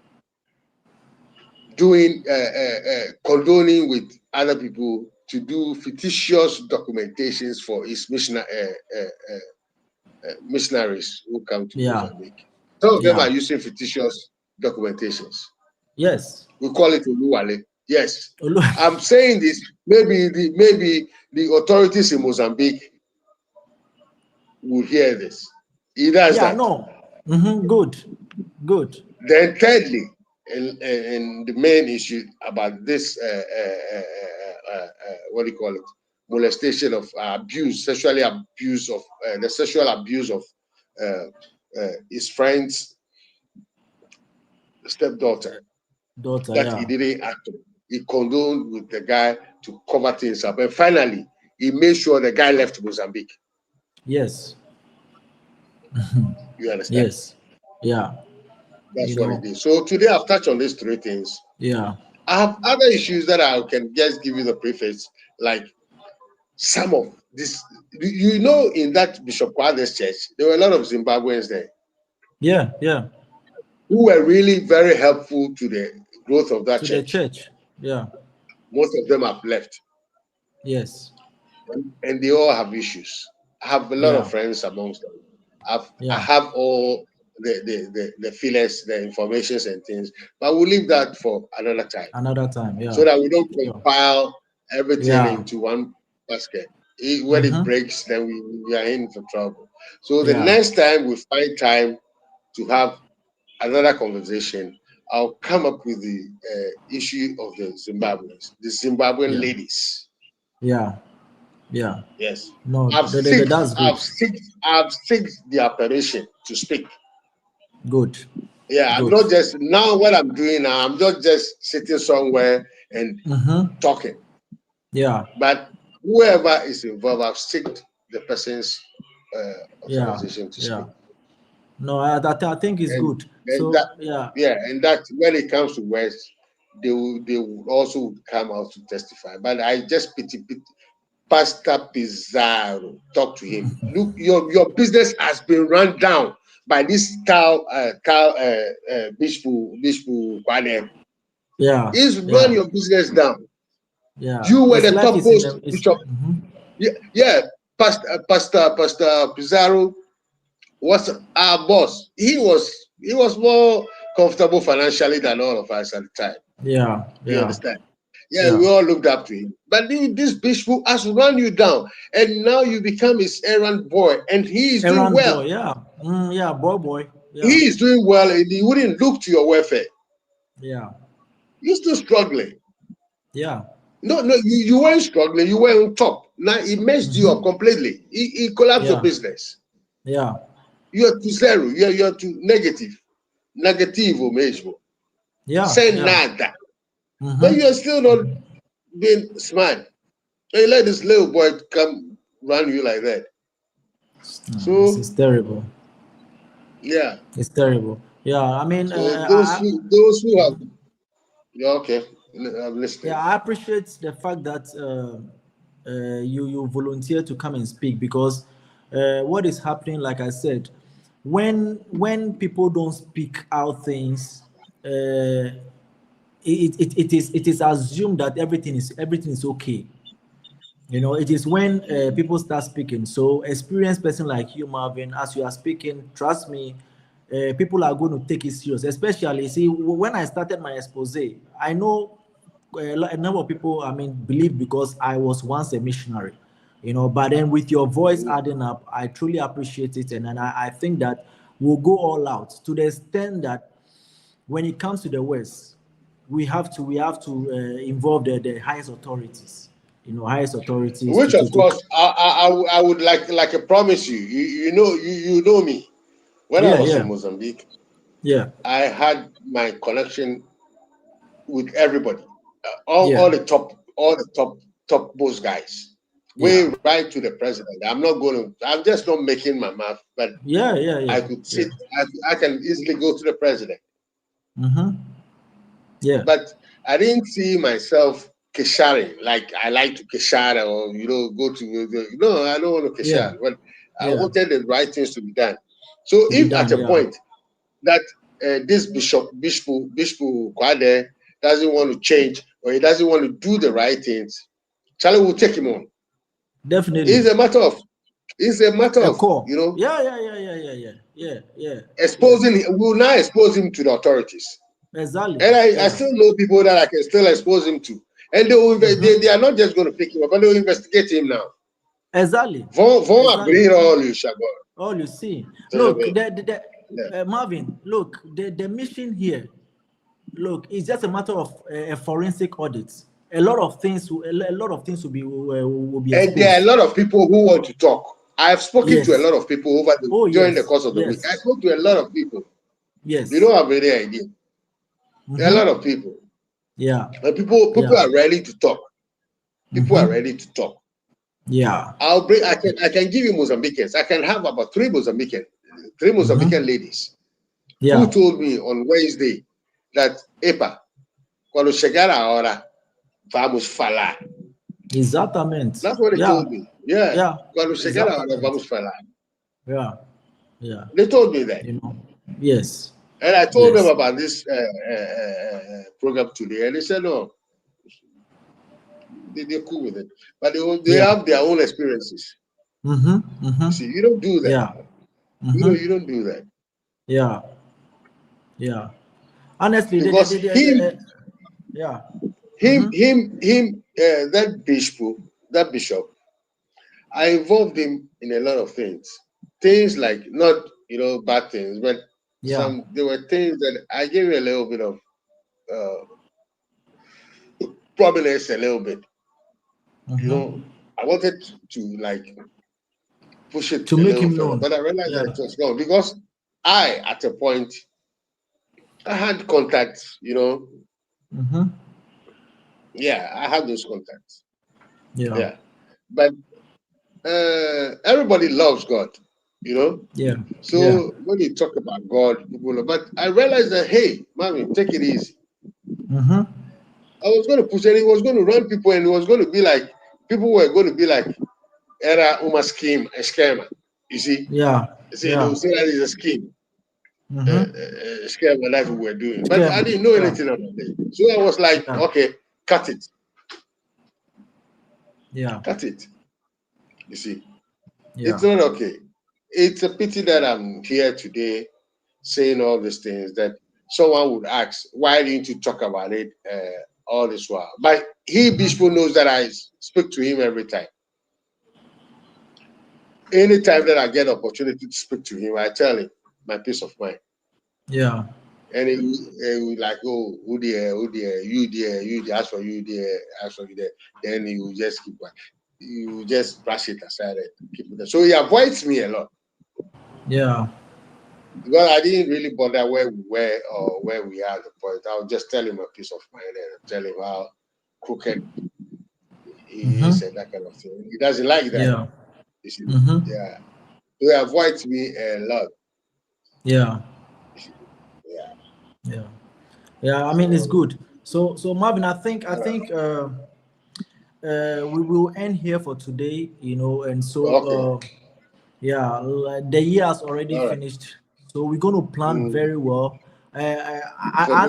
B: Doing condoning with other people to do fictitious documentations for his missionaries who come to Mozambique. Some of them are using fictitious documentations.
A: Yes.
B: We call it Uluwale. Yes. I'm saying this. Maybe the authorities in Mozambique will hear this. He does that.
A: No. Good.
B: Then thirdly, and the main issue about this what do you call it? Molestation of abuse, the sexual abuse of his friend's stepdaughter. He didn't act on. He condoned with the guy to cover things up. And finally, he made sure the guy left Mozambique.
A: Yes.
B: You understand?
A: Yes. Yeah.
B: That's what it is. So today I've touched on these three things.
A: Yeah.
B: I have other issues that I can just give you the preface, like some of this. You know, in that Bishop Kwade's church, there were a lot of Zimbabweans there.
A: Yeah.
B: Who were really very helpful to the growth of that
A: church. The church. Yeah.
B: Most of them have left.
A: Yes.
B: And they all have issues. I have a lot of friends amongst them. I have all the feelers, the informations and things, but we'll leave that for another time.
A: Yeah.
B: So that we don't compile everything into one basket. When it breaks, then we are in for trouble. So the next time we find time to have another conversation, I'll come up with the issue of the Zimbabweans, the Zimbabwean ladies.
A: Yeah.
B: Yes.
A: No,
B: I've fixed the operation to speak.
A: Good.
B: Yeah, I'm not just now. What I'm doing now, I'm not just sitting somewhere and talking.
A: Yeah.
B: But whoever is involved, I've fixed the person's authorization to speak.
A: No, I think it's good.
B: And and that when it comes to West, they will also come out to testify. But I just pity Pastor Pizarro. Talk to him. Look, your business has been run down by this Bishpu Kwane.
A: Yeah.
B: He's run your business down.
A: Yeah.
B: You were the top post bishop. Pastor Pizarro was our boss. He was more comfortable financially than all of us at the time.
A: Yeah.
B: You understand? Yeah, we all looked up to him. But this bishop has run you down, and now you become his errand boy, and he is doing
A: Errand
B: well.
A: boy, yeah. Yeah, boy. Yeah.
B: He is doing well, and he wouldn't look to your welfare.
A: Yeah.
B: You're still struggling.
A: Yeah.
B: No, you weren't struggling. You were on top. Now he messed you up completely. He collapsed your business.
A: Yeah.
B: You're to zero. You're to negative. Negativo mesmo.
A: Yeah.
B: Say
A: Yeah.
B: nada. But you're still not being smart. And you let this little boy come run you like that. So
A: It's terrible.
B: yeah.
A: It's terrible. Yeah. I mean,
B: So those who have, yeah, okay, I'm listening.
A: yeah, I appreciate the fact that you volunteer to come and speak, because what is happening, like I said, when people don't speak out things, it is assumed that everything is okay. You know, it is when people start speaking. So, experienced person like you, Marvin, as you are speaking, trust me, people are going to take it serious. Especially, see, when I started my expose, I know a number of people, I mean, believe because I was once a missionary, you know. But then with your voice adding up, I truly appreciate it, and I think that we'll go all out to the extent that when it comes to the West, we have to involve the highest authorities, you know, highest authorities
B: Which of course I would like I promise you. You know me. When I was in Mozambique,
A: yeah,
B: I had my connection with everybody, all the top boss guys, way right to the president. I'm just not making my mouth, but I could sit. I can easily go to the president. But I didn't see myself kesharing like I like to keshare or go to. No, I don't want to keshare. But I wanted the right things to be done. So if at a point that this Bishop Kwade doesn't want to change or he doesn't want to do the right things, Charlie will take him on.
A: Definitely.
B: It's a matter of
A: call.
B: Exposing. We will now expose him to the authorities.
A: Exactly.
B: And I still know people that I can still expose him to, and they are not just going to pick him up, but they will investigate him now.
A: Exactly. All you see. Look, Marvin. Look, the mission here. Look, it's just a matter of a forensic audit. A lot of things will be exposed.
B: And there are a lot of people who want to talk. I've spoken to a lot of people during the course of the week. I spoke to a lot of people.
A: Yes.
B: You don't have any idea. There are a lot of people.
A: Yeah.
B: And people are ready to talk. People are ready to talk.
A: Yeah.
B: I can give you Mozambicans. I can have about three Mozambican ladies who told me on Wednesday that Epa, quando chegar a hora, vamos falar.
A: Exatamente.
B: That's what they told me. Yeah. Quando chegar a hora, vamos falar.
A: Yeah.
B: They told me that.
A: You know. Yes.
B: And I told them about this program today, and they said, no, they're cool with it. But they have their own experiences. You see, you don't do that.
A: Yeah.
B: You don't do that.
A: Yeah. Honestly,
B: because that bishop, I involved him in a lot of things. Things like not bad things, but there were things that I gave you a little bit of prominence, a little bit. I wanted to push it
A: to make him known,
B: but I realized that it was gone because at a point I had contacts, Yeah, I had those contacts. Yeah. But everybody loves God,
A: Yeah.
B: So when you talk about God, but I realized that, hey, mommy, take it easy. I was going to push and he was going to run people, and it was going to be like, people were going to be like, era uma scheme, a scammer. You see?
A: Yeah.
B: They will say that is a scheme. A scam that we were doing. But I didn't know anything about it. So I was like, okay, cut it.
A: Yeah.
B: Cut it. You see? It's not okay. It's a pity that I'm here today saying all these things that someone would ask, why didn't you talk about it all this while. But Bishop knows that I speak to him every time. Anytime that I get opportunity to speak to him, I tell him my peace of mind.
A: Yeah.
B: And he like, oh, who there, you there, as for you there. Then he will just keep quiet. You just brush it aside and keep it there. So he avoids me a lot.
A: Yeah.
B: Because I didn't really bother where we were or where we are at the point. I'll just tell him a piece of mind and tell him how crooked he is and that kind of thing. He doesn't like that.
A: Yeah.
B: You see? Yeah. So he avoids me a lot.
A: Yeah.
B: Yeah.
A: Yeah. Yeah. I mean, it's good. So Marvin, I think we will end here for today, and so
B: Okay.
A: yeah, the year has already
B: All right.
A: finished, so we're going to plan very well. I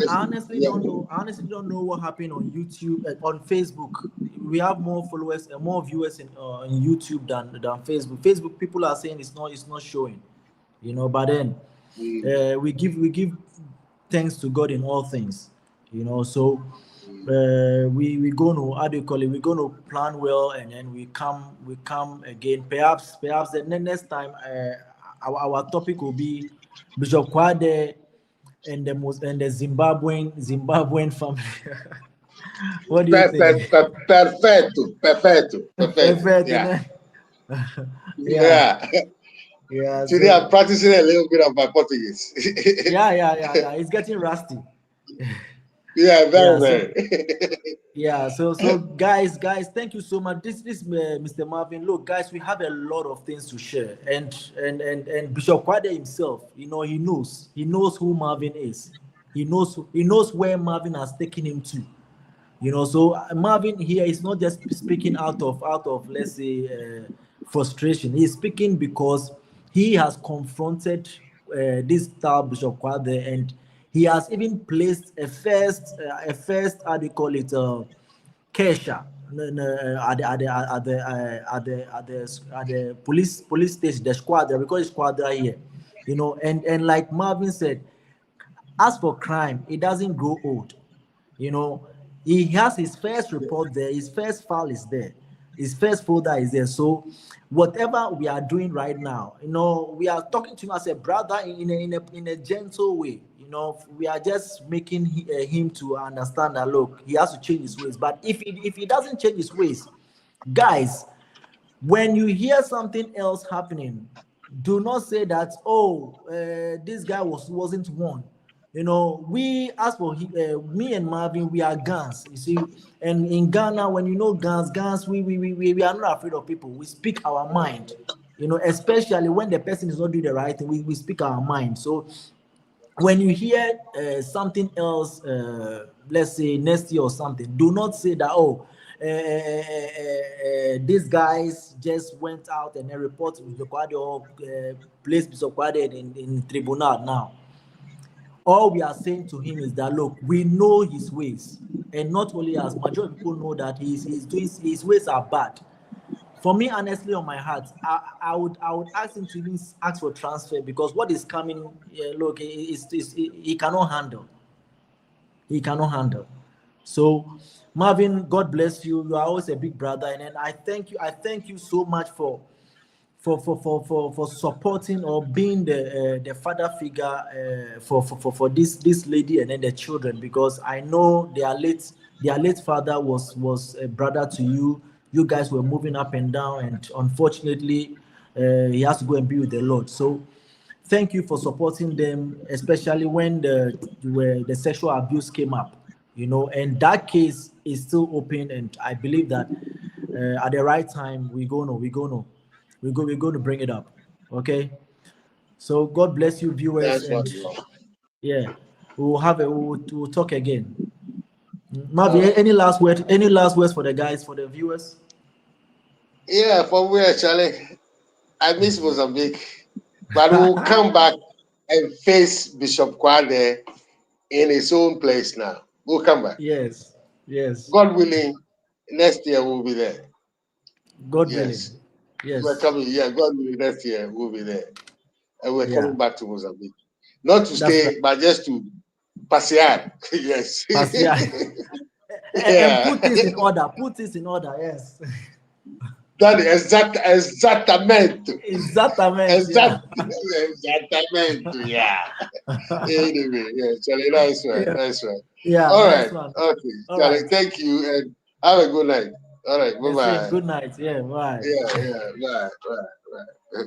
A: honestly don't know. I honestly don't know what happened on YouTube, on Facebook. We have more followers and more viewers in YouTube than Facebook. Facebook people are saying it's not showing, But then we give thanks to God in all things, So we gonna, how do you call it? We're gonna plan well, and then we come again. Perhaps the next time our topic will be Bishop Kwade and the Zimbabwean family. What do you think?
B: Perfecto.
A: Perfect,
B: Yeah.
A: yeah.
B: Yeah.
A: Yeah,
B: Today
A: so
B: I'm practicing a little bit of my Portuguese.
A: yeah. It's getting rusty.
B: Yeah,
A: Yeah,
B: very.
A: yeah, so guys, thank you so much. This Mr. Marvin. Look, guys, we have a lot of things to share, and Bishop Kwade himself, he knows who Marvin is. He knows where Marvin has taken him to. So Marvin here is not just speaking out of let's say frustration. He's speaking because he has confronted this star Bishop Kwade, and he has even placed a first how do you call it, Kesha, at the police station, the squadra, because it's squadra here, and like Marvin said, as for crime, it doesn't grow old. He has his first report there, his first file is there, his first folder is there. So whatever we are doing right now, we are talking to him as a brother in a gentle way. We are just making him to understand that, look, he has to change his ways. But if he doesn't change his ways, guys, when you hear something else happening, do not say that, this guy wasn't one. We, as for me and Marvin, we are guns, you see. And in Ghana, when guns, we are not afraid of people. We speak our mind, especially when the person is not doing the right thing. We speak our mind. So when you hear something else, let's say next year or something, do not say that, these guys just went out and report Mr. Kwade or placed Mr. Kwade in tribunal now. All we are saying to him is that, look, we know his ways, and not only us, majority of people know that his ways are bad. For me, honestly, on my heart, I would ask him to even ask for transfer, because what is coming, look, he cannot handle. He cannot handle. So, Marvin, God bless you. You are always a big brother, and then I thank you. I thank you so much for supporting or being the father figure for this lady and then the children, because I know their late father was a brother to you. You guys were moving up and down, and unfortunately he has to go and be with the Lord. So thank you for supporting them, especially when the sexual abuse came up, and that case is still open, and I believe that at the right time we're going to bring it up. Okay. So God bless you, viewers,
B: That's what
A: and
B: we want.
A: yeah, we'll talk again.
B: All
A: Mavi,
B: right.
A: any last word? Any last words for the guys, for the viewers?
B: Yeah, for where, Charlie? I miss Mozambique. But we'll come back and face Bishop Kwade in his own place now. We'll come back.
A: Yes.
B: God willing, next year we'll be there.
A: God willing.
B: Yes. We're
A: Yes.
B: coming. Yeah, God willing, next year we'll be there. And we're
A: Yeah.
B: coming back to Mozambique. Not to
A: That's right.
B: stay, but just to passear. Yes.
A: Pastor. And put this in order. Put this in order. Yes.
B: That is exactamente.
A: Yeah.
B: Exactamente. Yeah. Anyway, yeah, Charlie, nice one.
A: Yeah.
B: Nice one.
A: Yeah.
B: All
A: Nice
B: right.
A: one.
B: Okay,
A: All
B: Charlie,
A: right.
B: thank you and have a good night. All right. Bye
A: Same.
B: bye.
A: Good night. Yeah. Bye.
B: Yeah. Bye. Bye.